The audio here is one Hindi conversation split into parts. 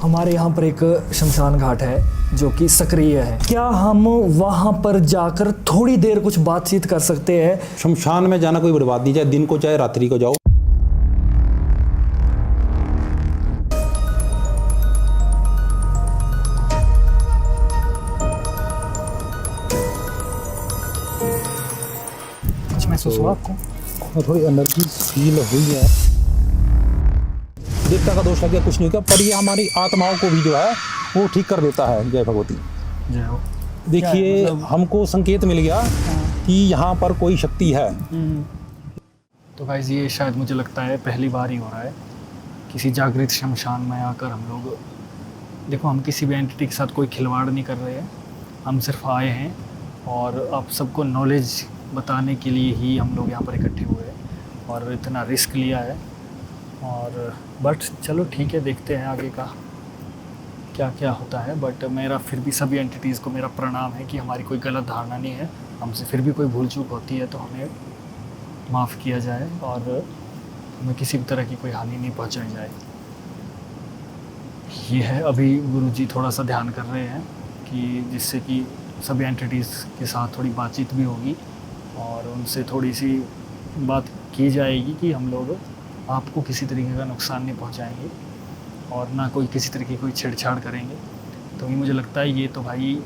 हमारे यहाँ पर एक शमशान घाट है जो कि सक्रिय है। क्या हम वहाँ पर जाकर थोड़ी देर कुछ बातचीत कर सकते हैं? शमशान में जाना कोई बर्बाद नहीं, चाहे दिन को चाहे रात्रि को जाओ। कुछ महसूस हुआ आपको? थोड़ी एनर्जी फील हुई है। देवता का दोष लग गया, कुछ नहीं किया, पर ये हमारी आत्माओं को भी जो है वो ठीक कर देता है। जय भगवती। जय हो। देखिए मतलब? हमको संकेत मिल गया कि यहाँ पर कोई शक्ति है। तो गाइस ये शायद मुझे लगता है पहली बार ही हो रहा है किसी जागृत शमशान में आकर हम लोग। देखो हम किसी भी एंटिटी के साथ कोई खिलवाड़ नहीं कर रहे हैं, हम सिर्फ आए हैं और आप सबको नॉलेज बताने के लिए ही हम लोग यहाँ पर इकट्ठे हुए हैं और इतना रिस्क लिया है। और बट चलो ठीक है, देखते हैं आगे का क्या क्या होता है। बट मेरा फिर भी सभी एंटिटीज़ को मेरा प्रणाम है कि हमारी कोई गलत धारणा नहीं है, हमसे फिर भी कोई भूल चूक होती है तो हमें माफ़ किया जाए और हमें किसी भी तरह की कोई हानि नहीं पहुंचाई जाए। ये है, अभी गुरुजी थोड़ा सा ध्यान कर रहे हैं कि जिससे कि सभी एंटिटीज़ के साथ थोड़ी बातचीत भी होगी और उनसे थोड़ी सी बात की जाएगी कि हम लोग आपको किसी तरीके का नुकसान नहीं पहुंचाएंगे और ना कोई किसी तरीके की कोई छेड़छाड़ करेंगे। तो ये मुझे लगता है ये तो भाई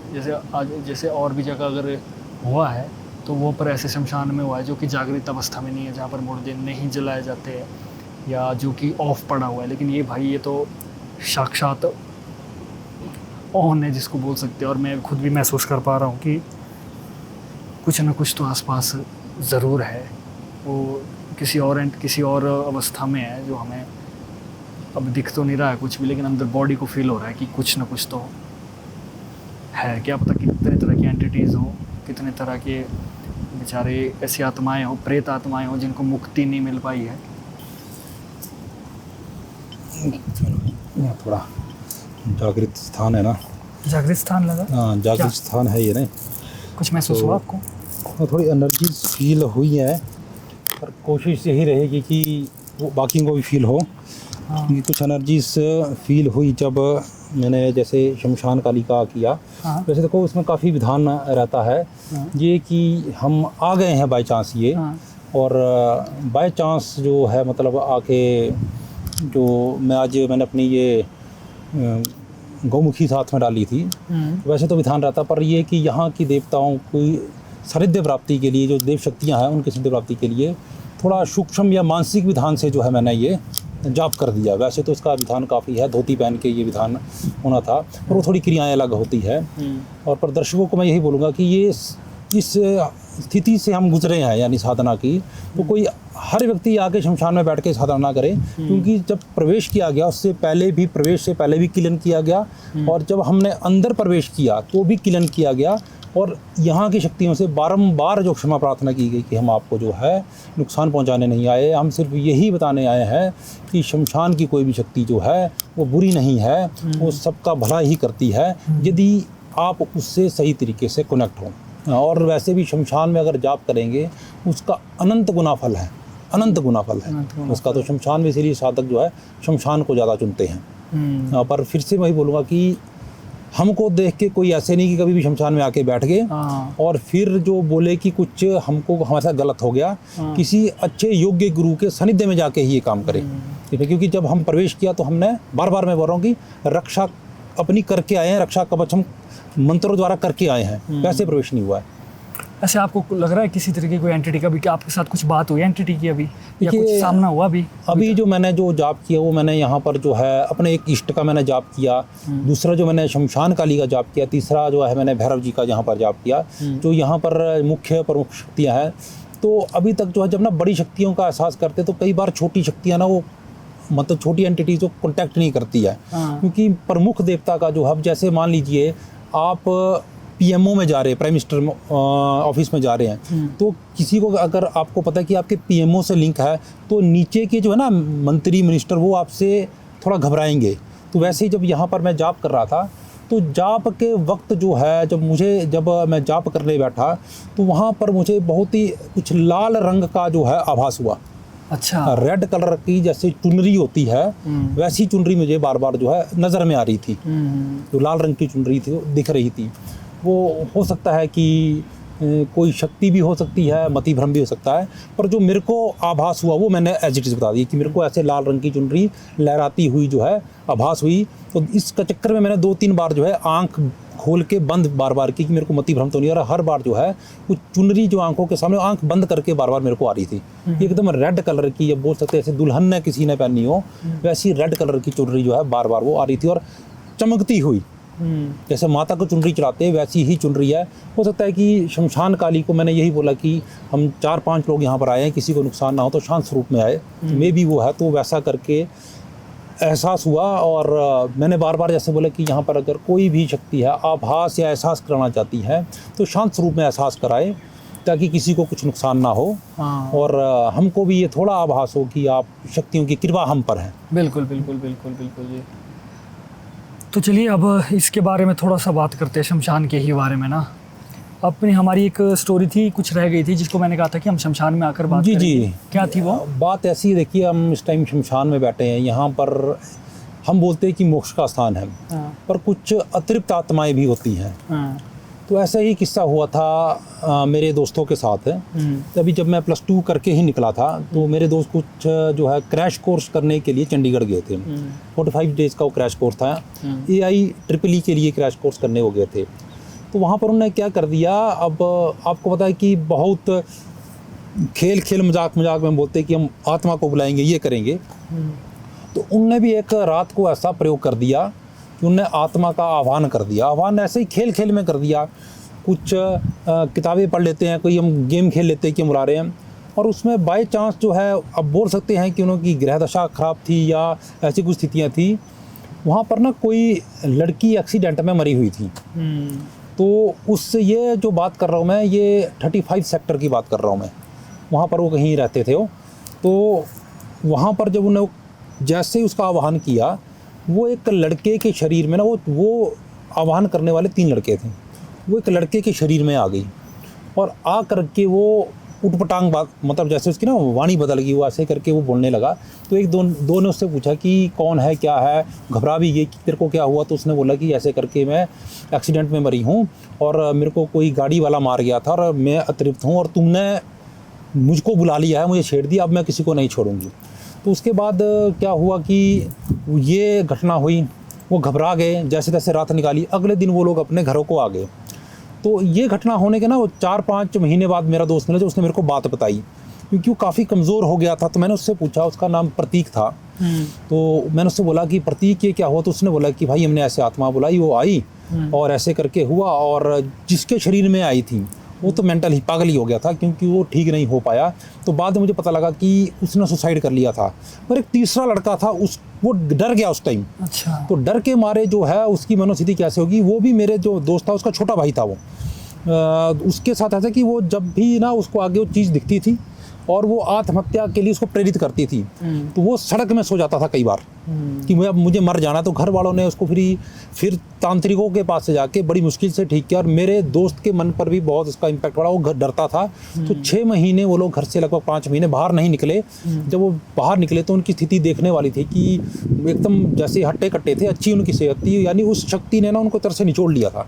जैसे और भी जगह अगर हुआ है तो वो पर ऐसे शमशान में हुआ है जो कि जागृत अवस्था में नहीं है, जहाँ पर मुर्दे नहीं जलाए जाते हैं या जो कि ऑफ पड़ा हुआ है। लेकिन ये भाई ये तो साक्षात ऑन है जिसको बोल सकते हैं। और मैं खुद भी महसूस कर पा रहा हूँ कि कुछ ना कुछ तो आसपास ज़रूर है, वो किसी और अवस्था में है जो हमें अब दिख तो नहीं रहा है कुछ भी, लेकिन अंदर बॉडी को फील हो रहा है कि कुछ ना कुछ तो है। क्या पता कितने तरह की एंटिटीज़ हो, कितने तरह के बेचारे ऐसी आत्माएं हो, प्रेत आत्माएं हो जिनको मुक्ति नहीं मिल पाई है। यहाँ थोड़ा जागृत स्थान है ना। जागृत स्थान लगा? हाँ जागृत स्थान है ये नहीं। कुछ महसूस हुआ आपको? थोड़ी एनर्जी फील हुई है, पर कोशिश यही रहेगी कि वो बाकी को भी फील हो। कि कुछ एनर्जीज फील हुई जब मैंने जैसे शमशान कालिका किया। वैसे देखो उसमें काफ़ी विधान रहता है। ये कि हम आ गए हैं बाय चांस ये, और बाय चांस जो है मतलब आके जो मैंने अपनी ये गौमुखी साथ में डाली थी। वैसे तो विधान रहता, पर ये कि यहाँ की देवताओं की सानिध्य प्राप्ति के लिए, जो देव शक्तियाँ हैं उनकी सानिध्य प्राप्ति के लिए थोड़ा सूक्ष्म या मानसिक विधान से जो है मैंने ये जाप कर दिया। वैसे तो इसका विधान काफ़ी है, धोती पहन के ये विधान होना था, पर वो थोड़ी क्रियाएं अलग होती है। और पर दर्शकों को मैं यही बोलूँगा कि ये इस स्थिति से हम गुजरे हैं यानी साधना की, तो कोई हर व्यक्ति आके शमशान में बैठ के साधना ना करे, क्योंकि जब प्रवेश किया गया उससे पहले भी, प्रवेश से पहले भी किलन किया गया, और जब हमने अंदर प्रवेश किया तो भी किलन किया गया। और यहाँ की शक्तियों से बारंबार जो क्षमा प्रार्थना की गई कि हम आपको जो है नुकसान पहुँचाने नहीं आए, हम सिर्फ यही बताने आए हैं कि शमशान की कोई भी शक्ति जो है वो बुरी नहीं है, वो सबका भला ही करती है यदि आप उससे सही तरीके से कनेक्ट हों। और वैसे भी शमशान में अगर जाप करेंगे उसका अनंत गुना फल है, अनंत गुना फल है उसका। तो शमशान में इसीलिए साधक जो है शमशान को ज़्यादा चुनते हैं। पर फिर से वही बोलूँगा कि हमको देख के कोई ऐसे नहीं कि कभी भी शमशान में आके बैठ गए और फिर जो बोले कि कुछ हमको हमारे साथ गलत हो गया। किसी अच्छे योग्य गुरु के सानिध्य में जाके ही ये काम करें, ठीक है। क्योंकि जब हम प्रवेश किया तो हमने बार बार मैं बोल रहा हूँ कि रक्षा अपनी करके आए हैं, रक्षा कवच हम मंत्रों द्वारा करके आए हैं, वैसे प्रवेश नहीं हुआ है। ऐसे आपको लग रहा है किसी तरीके कोई एंटिटी का भी कि आपके साथ कुछ बात हुई एंटिटी की अभी, या कुछ सामना हुआ अभी जो मैंने जो जाप किया वो मैंने यहाँ पर जो है अपने एक इष्ट का मैंने जाप किया, दूसरा जो मैंने शमशान काली का जाप किया, तीसरा जो है मैंने भैरव जी का यहाँ पर जाप किया, जो यहाँ पर मुख्य प्रमुख शक्तियाँ हैं। तो अभी तक जो है जब ना बड़ी शक्तियों का एहसास करते तो कई बार छोटी शक्तियाँ ना वो मतलब छोटी एंटिटीज को कॉन्टैक्ट नहीं करती है, क्योंकि प्रमुख देवता का जो अब जैसे मान लीजिए आप पीएमओ में जा रहे हैं, प्राइम मिनिस्टर ऑफिस में जा रहे हैं, तो किसी को अगर आपको पता है कि आपके पीएमओ से लिंक है तो नीचे के जो है ना मंत्री मिनिस्टर वो आपसे थोड़ा घबराएंगे। तो वैसे ही जब यहाँ पर मैं जाप कर रहा था तो जाप के वक्त जो है जब मैं जाप करने बैठा तो वहाँ पर मुझे बहुत ही कुछ लाल रंग का जो है आभास हुआ। अच्छा। रेड कलर की जैसे चुनरी होती है वैसी चुनरी मुझे बार बार जो है नज़र में आ रही थी। जो लाल रंग की चुनरी थी वो दिख रही थी। वो हो सकता है कि कोई शक्ति भी हो सकती है, मति भ्रम भी हो सकता है, पर जो मेरे को आभास हुआ वो मैंने एज इट इज़ बता दिया कि मेरे को ऐसे लाल रंग की चुनरी लहराती हुई जो है आभास हुई। तो इस चक्कर में मैंने 2-3 बार जो है आंख खोल के बंद बार बार की कि मेरे को मति भ्रम तो नहीं आ रहा। हर बार जो है वो चुनरी जो आंखों के सामने आंख बंद करके बार बार मेरे को आ रही थी। एकदम रेड कलर की, या बोल सकते हैं ऐसे दुल्हन ने किसी ने पहनी हो वैसी रेड कलर की चुनरी जो है बार बार वो आ रही थी और चमकती हुई। जैसे माता को चुनरी चढ़ाते हैं वैसी ही चुनरी है। हो सकता है कि शमशान काली को मैंने यही बोला कि हम 4-5 लोग यहाँ पर आए हैं, किसी को नुकसान ना हो तो शांत स्वरूप में आए, मे भी वो है। तो वैसा करके एहसास हुआ। और मैंने बार बार जैसे बोला कि यहाँ पर अगर कोई भी शक्ति है आभास या एहसास कराना चाहती है तो शांत स्वरूप में एहसास कराए ताकि किसी को कुछ नुकसान ना हो। और हमको भी ये थोड़ा आभास हो कि आप शक्तियों की कृपा हम पर है। बिल्कुल बिल्कुल बिल्कुल बिल्कुल जी। तो चलिए अब इसके बारे में थोड़ा सा बात करते हैं, शमशान के ही बारे में ना। अपनी हमारी एक स्टोरी थी, कुछ रह गई थी जिसको मैंने कहा था कि हम शमशान में आकर बात करेंगे। जी। क्या थी वो बात? ऐसी है, देखिए हम इस टाइम शमशान में बैठे हैं, यहाँ पर हम बोलते हैं कि मोक्ष का स्थान है, पर कुछ अतिरिक्त आत्माएं भी होती हैं। तो ऐसा ही किस्सा हुआ था मेरे दोस्तों के साथ। तभी जब मैं +2 करके ही निकला था तो मेरे दोस्त कुछ जो है क्रैश कोर्स करने के लिए चंडीगढ़ गए थे। 45 डेज़ का वो क्रैश कोर्स था। AIEEE के लिए क्रैश कोर्स करने हो गए थे। तो वहाँ पर उन्होंने क्या कर दिया, अब आपको पता है कि बहुत खेल मजाक में बोलते हैं कि हम आत्मा को बुलाएंगे, ये करेंगे। तो उनने भी एक रात को ऐसा प्रयोग कर दिया कि उनने आत्मा का आह्वान कर दिया। आह्वान ऐसे ही खेल में कर दिया। कुछ किताबें पढ़ लेते हैं, कोई हम गेम खेल लेते हैं कि हम बुला रहे हैं, और उसमें बाय चांस जो है अब बोल सकते हैं कि उनकी ग्रह दशा खराब थी या ऐसी कुछ स्थितियाँ थी। वहाँ पर ना कोई लड़की एक्सीडेंट में मरी हुई थी। तो उससे ये जो बात कर रहा हूँ मैं, ये 35 सेक्टर की बात कर रहा हूँ मैं। वहाँ पर वो कहीं रहते थे वो। तो वहाँ पर जब उन्हें जैसे ही उसका आह्वान किया, वो एक लड़के के शरीर में ना वो आह्वान करने वाले 3 लड़के थे, वो एक लड़के के शरीर में आ गई और आ करके वो उटपटांग बात, मतलब जैसे उसकी ना वाणी बदल गई, वो ऐसे करके वो बोलने लगा। तो एक दो ने उससे पूछा कि कौन है, क्या है, घबरा भी गई कि तेरे को क्या हुआ। तो उसने बोला कि ऐसे करके मैं एक्सीडेंट में मरी हूँ और मेरे को कोई गाड़ी वाला मार गया था और मैं अतृप्त हूँ और तुमने मुझको बुला लिया है, मुझे छेड़ दिया, अब मैं किसी को नहीं छोड़ूंगी। तो उसके बाद क्या हुआ कि ये घटना हुई, वो घबरा गए, जैसे तैसे रात निकाली। अगले दिन वो लोग अपने घरों को आ गए। तो ये घटना होने के ना वो 4-5 महीने बाद मेरा दोस्त मिला, जो उसने मेरे को बात बताई, क्योंकि वो काफ़ी कमज़ोर हो गया था। तो मैंने उससे पूछा, उसका नाम प्रतीक था। तो मैंने उससे बोला कि प्रतीक ये क्या हुआ। तो उसने बोला कि भाई हमने ऐसे आत्मा बुलाई, वो आई और ऐसे करके हुआ, और जिसके शरीर में आई थी वो तो मेंटल ही पागल ही हो गया था, क्योंकि वो ठीक नहीं हो पाया। तो बाद में मुझे पता लगा कि उसने सुसाइड कर लिया था। पर एक तीसरा लड़का था, वो डर गया उस टाइम। अच्छा। तो डर के मारे जो है उसकी मनोस्थिति कैसे होगी, वो भी मेरे जो दोस्त था उसका छोटा भाई था वो। उसके साथ ऐसा कि वो जब भी ना उसको आगे वो चीज़ दिखती थी और वो आत्महत्या के लिए उसको प्रेरित करती थी। तो वो सड़क में सो जाता था कई बार कि मुझे मर जाना। तो घर वालों ने उसको फिर तांत्रिकों के पास से जाके बड़ी मुश्किल से ठीक किया। और मेरे दोस्त के मन पर भी बहुत उसका इम्पैक्ट पड़ा, वो डरता था। तो 6 महीने वो लोग घर से, लगभग 5 महीने बाहर नहीं निकले। जब वो बाहर निकले तो उनकी स्थिति देखने वाली थी कि एकदम जैसे हट्टे कट्टे थे, अच्छी उनकी सेहत थी, यानी उस शक्ति ने ना उनको तरह से निचोड़ लिया था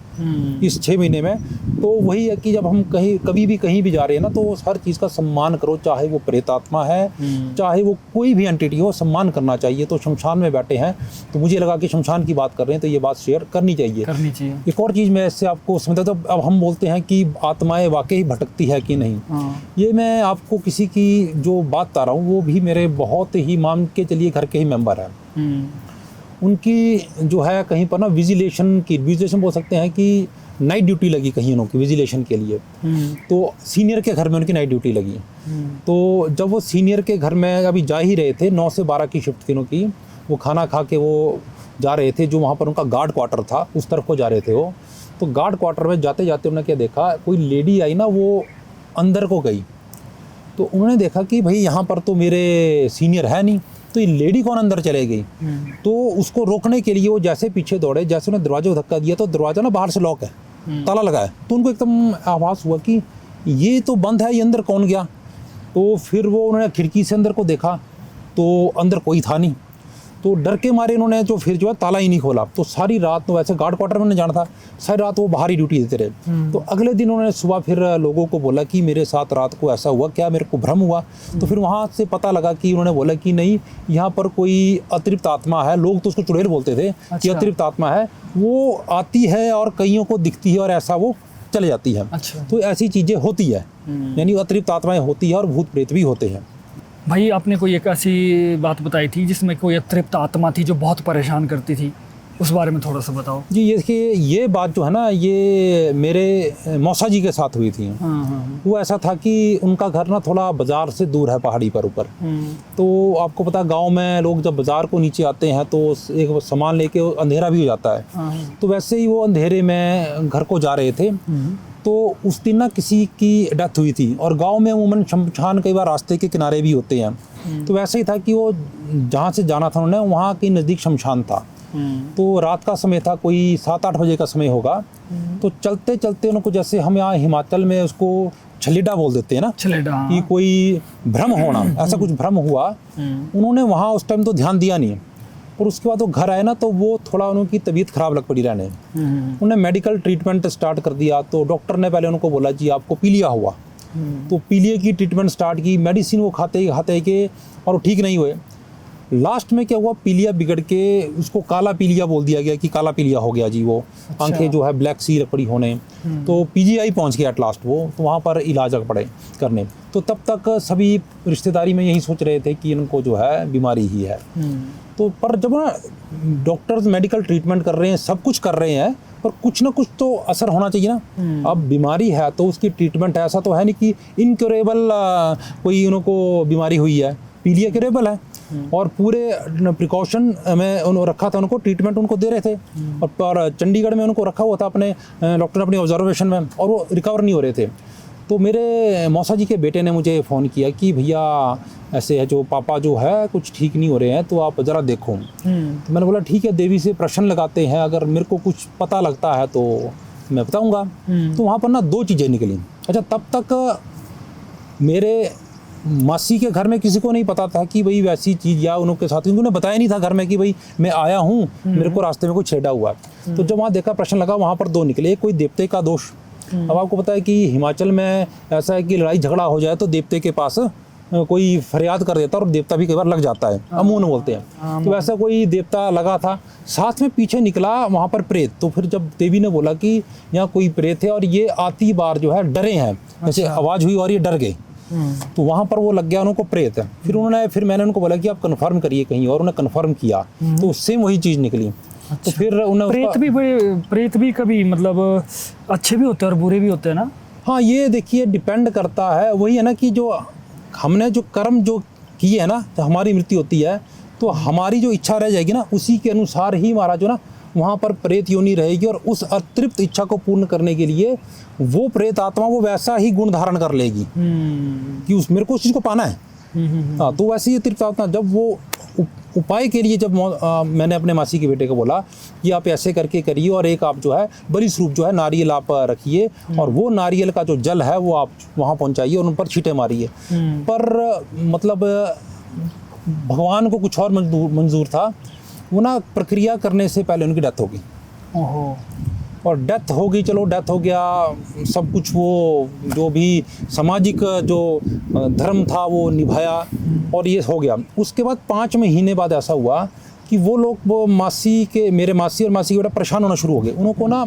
इस 6 महीने में। तो वही है कि जब हम कभी भी कहीं भी जा रहे हैं ना, तो हर चीज़ का सम्मान करो, चाहे वो प्रेतात्मा है, चाहे वो कोई भी एंटिटी हो, सम्मान करना चाहिए। तो शमशान में बैठे हैं तो मुझे लगा कि शमशान की बात कर रहे हैं तो ये बात शेयर करनी चाहिए। एक और चीज़ मैं इससे आपको समझता, तो अब हम बोलते हैं कि आत्माएं वाकई भटकती है कि नहीं। ये मैं आपको किसी की जो बात बता रहा हूँ, वो भी मेरे बहुत ही मान के चलिए घर के ही मेंबर है। उनकी जो है कहीं पर ना विजिलेशन बोल सकते हैं कि नाइट ड्यूटी लगी कहीं उनकी विजिलेशन के लिए। तो सीनियर के घर में उनकी नाइट ड्यूटी लगी। तो जब वो सीनियर के घर में अभी जा ही रहे थे, 9 से 12 की शिफ्ट थी उनकी, वो खाना खा के वो जा रहे थे, जो वहाँ पर उनका गार्ड क्वार्टर था उस तरफ को जा रहे थे वो। तो गार्ड क्वार्टर में जाते जाते उन्होंने क्या देखा, कोई लेडी आई ना, वो अंदर को गई। तो उन्होंने देखा कि भाई यहाँ पर तो मेरे सीनियर है नहीं, तो ये लेडी कौन अंदर चले गई। तो उसको रोकने के लिए वो जैसे पीछे दौड़े, जैसे उन्हें दरवाजे को धक्का दिया तो दरवाज़ा ना बाहर से लॉक है, ताला लगा है। तो उनको एकदम आभास हुआ कि ये तो बंद है, ये अंदर कौन गया। तो फिर वो उन्होंने खिड़की से अंदर को देखा तो अंदर कोई था नहीं, तो डर के मारे इन्होंने जो फिर जो है ताला ही नहीं खोला। तो सारी रात, तो वैसे गार्ड क्वार्टर में जाना था, सारी रात वो बाहर ही ड्यूटी देते रहे। तो अगले दिन उन्होंने सुबह फिर लोगों को बोला कि मेरे साथ रात को ऐसा हुआ, क्या मेरे को भ्रम हुआ? तो फिर वहाँ से पता लगा कि उन्होंने बोला कि नहीं, यहाँ पर कोई अतिरिक्त आत्मा है। लोग तो उसको चुड़ैल बोलते थे कि अच्छा। अतिरिक्त आत्मा है, वो आती है और कईयों को दिखती है और ऐसा वो चले जाती है। अच्छा। तो ऐसी चीज़ें होती है, यानी अतिरिक्त आत्माएं होती है और भूत प्रेत भी होते हैं। भाई आपने कोई एक ऐसी बात बताई थी जिसमें कोई अतृप्त आत्मा थी जो बहुत परेशान करती थी, उस बारे में थोड़ा सा बताओ। जी, ये देखिए, ये बात जो है ना, ये मेरे मौसा जी के साथ हुई थी। हाँ। वो ऐसा था कि उनका घर ना थोड़ा बाजार से दूर है, पहाड़ी पर ऊपर। तो आपको पता, गांव में लोग जब बाजार को नीचे आते हैं तो एक सामान लेके अंधेरा भी हो जाता है। तो वैसे ही वो अंधेरे में घर को जा रहे थे, तो उस दिन ना किसी की डेथ हुई थी। और गांव में अमूमन शमशान कई बार रास्ते के किनारे भी होते हैं। तो वैसे ही था कि वो जहाँ से जाना था उन्होंने, वहाँ के नज़दीक शमशान था। तो रात का समय था, कोई 7-8 बजे का समय होगा। तो चलते चलते उनको, जैसे हम यहाँ हिमाचल में उसको छलीडा बोल देते हैं ना, छलीडा, कि कोई भ्रम होना, ऐसा कुछ भ्रम हुआ। उन्होंने वहाँ उस टाइम तो ध्यान दिया नहीं, और उसके बाद वो घर आए ना, तो वो थोड़ा उनकी तबीयत खराब लग पड़ी रहने। उन्होंने मेडिकल ट्रीटमेंट स्टार्ट कर दिया। तो डॉक्टर ने पहले उनको बोला जी आपको पीलिया हुआ। तो पीलिया की ट्रीटमेंट स्टार्ट की, मेडिसिन वो खाते के, और वो ठीक नहीं हुए। लास्ट में क्या हुआ, पीलिया बिगड़ के उसको काला पीलिया बोल दिया गया कि काला पीलिया हो गया जी। वो आंखें जो है ब्लैक सी पड़ी होने। तो पीजीआई पहुंच गया एट लास्ट वो, तो वहाँ पर इलाज पड़े करने। तो तब तक सभी रिश्तेदारी में यही सोच रहे थे कि इनको जो है बीमारी ही है। तो पर जब ना डॉक्टर्स मेडिकल ट्रीटमेंट कर रहे हैं, सब कुछ कर रहे हैं, पर कुछ ना कुछ तो असर होना चाहिए ना। अब बीमारी है तो उसकी ट्रीटमेंट ऐसा तो है नहीं कि इनक्योरेबल कोई उनको बीमारी हुई है। पीलिया क्योरेबल है, और पूरे प्रिकॉशन में उन्होंने रखा था, उनको ट्रीटमेंट उनको दे रहे थे। और चंडीगढ़ में उनको रखा हुआ था अपने डॉक्टर अपनी ऑब्जर्वेशन में, और वो रिकवर नहीं हो रहे थे। तो मेरे मौसा जी के बेटे ने मुझे फ़ोन किया कि भैया ऐसे है, जो पापा जो है कुछ ठीक नहीं हो रहे हैं, तो आप ज़रा देखो। तो मैंने बोला ठीक है, देवी से प्रश्न लगाते हैं, अगर मेरे को कुछ पता लगता है तो मैं बताऊंगा। तो वहाँ पर ना 2 चीज़ें निकली। अच्छा, तब तक मेरे मासी के घर में किसी को नहीं पता था कि भाई वैसी चीज़ या उनके साथ, क्योंकि उन्हें बताया नहीं था घर में कि भाई मैं आया हूँ, मेरे को रास्ते में कोई छेड़ा हुआ। तो जब वहाँ देखा, प्रश्न लगा, वहाँ पर 2 निकले। एक कोई देवते का दोष। अब आपको पता है कि हिमाचल में ऐसा है कि लड़ाई झगड़ा हो जाए तो देवते के पास कोई फरियाद कर देता है, और देवता भी कई बार लग जाता है, अमून बोलते हैं। तो वैसा कोई देवता लगा था। साथ में पीछे निकला वहाँ पर प्रेत। तो फिर जब देवी ने बोला कि यहाँ कोई प्रेत है और ये आती बार जो है डरे हैं, जैसे आवाज़ हुई और ये डर गए, तो वहाँ पर वो लग गया उनको प्रेत है। फिर मैंने उनको बोला कि आप कंफर्म करिए कहीं, और उन्हें कंफर्म किया, तो सेम वही चीज़ निकली। तो फिर उन्हें प्रेत भी कभी मतलब अच्छे भी होते हैं और बुरे भी होते हैं ना। हाँ, ये देखिए डिपेंड करता है, वही है ना कि जो हमने जो कर्म जो किए है ना, तो हमारी मृत्यु होती है, तो हमारी जो इच्छा रह जाएगी ना, उसी के अनुसार ही हमारा जो ना वहाँ पर प्रेत योनि रहेगी। और उस अतृप्त इच्छा को पूर्ण करने के लिए वो प्रेत आत्मा वो वैसा ही गुण धारण कर लेगी कि मेरे को उस चीज़ को पाना है। हाँ, तो वैसे ही अतृप्त आत्मा जब वो उपाय के लिए, जब मैंने अपने मासी के बेटे को बोला कि आप ऐसे करके करिए, और एक आप जो है बलि स्वरूप जो है नारियल आप रखिए, और वो नारियल का जो जल है वो आप वहाँ पहुँचाइए और उन पर छींटे मारिए। पर मतलब भगवान को कुछ और मंजूर था। वो ना प्रक्रिया करने से पहले उनकी डेथ होगी। और डेथ हो गई, चलो डेथ हो गया, सब कुछ वो जो भी सामाजिक जो धर्म था वो निभाया, और ये हो गया। उसके बाद 5 महीने बाद ऐसा हुआ कि वो लोग, वो मेरे मासी और मासी के बेटा परेशान होना शुरू हो गए। उनको ना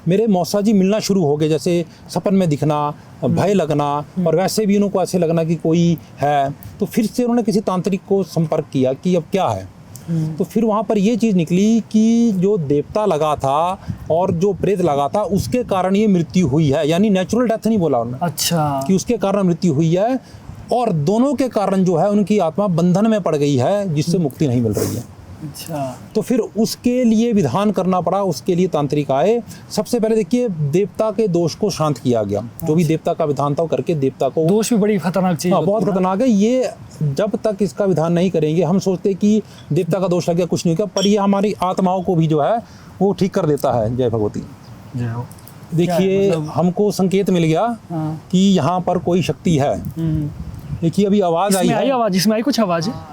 मेरे मौसा जी मिलना शुरू हो गए, जैसे सपन में दिखना, भय लगना, और वैसे भी उनको ऐसे लगना कि कोई है। तो फिर से उन्होंने किसी तांत्रिक को संपर्क किया कि अब क्या है। तो फिर वहाँ पर ये चीज़ निकली कि जो देवता लगा था और जो प्रेत लगा था, उसके कारण ये मृत्यु हुई है। यानी नेचुरल डेथ नहीं बोला उन्होंने, अच्छा, कि उसके कारण मृत्यु हुई है, और दोनों के कारण जो है उनकी आत्मा बंधन में पड़ गई है, जिससे मुक्ति नहीं मिल रही है। अच्छा, तो फिर उसके लिए विधान करना पड़ा, उसके लिए तांत्रिक आए। सबसे पहले देखिए, देवता के दोष को शांत किया गया। जो भी देवता का विधान था वो करके देवता को, दोष भी बड़ी खतरनाक चीज हाँ, बहुत खतरनाक है ये। जब तक इसका विधान नहीं करेंगे, हम सोचते कि देवता का दोष लग गया, कुछ नहीं होगा, पर ये हमारी आत्माओं को भी जो है वो ठीक कर देता है। जय भगवती। जय हो। देखिए, हमको संकेत मिल गया कि यहाँ पर कोई शक्ति है। एक ही अभी आवाज़ आई इसमें आई है। आवाज़, इसमें आई कुछ आवाज़ है।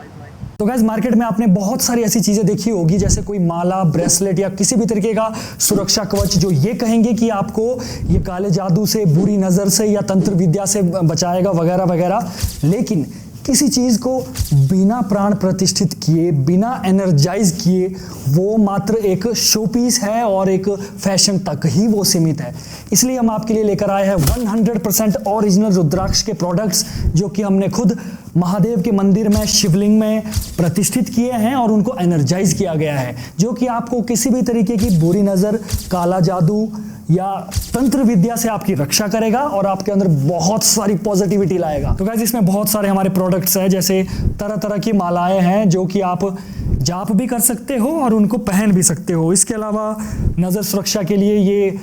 तो गाइस मार्केट में आपने बहुत सारी ऐसी चीजें देखी होगी, जैसे कोई माला, ब्रेसलेट या किसी भी तरीके का सुरक्षा कवच जो ये कहेंगे कि आपको ये काले जादू से, बुरी नजर से या तंत्र विद्या से बचाएगा वगैरह वगैरह। लेकिन किसी चीज को बिना प्राण प्रतिष्ठित किए, बिना एनर्जाइज किए, वो मात्र एक शो पीस है और एक फैशन तक ही वो सीमित है। इसलिए हम आपके लिए लेकर आए हैं 100% ओरिजिनल रुद्राक्ष के प्रोडक्ट्स, जो कि हमने खुद महादेव के मंदिर में, शिवलिंग में प्रतिष्ठित किए हैं और उनको एनर्जाइज किया गया है, जो कि आपको किसी भी तरीके की बुरी नज़र, काला जादू या तंत्र विद्या से आपकी रक्षा करेगा और आपके अंदर बहुत सारी पॉजिटिविटी लाएगा। तो गाइस इसमें बहुत सारे हमारे प्रोडक्ट्स हैं, जैसे तरह तरह की मालाएं हैं जो कि आप जाप भी कर सकते हो और उनको पहन भी सकते हो। इसके अलावा नज़र सुरक्षा के लिए ये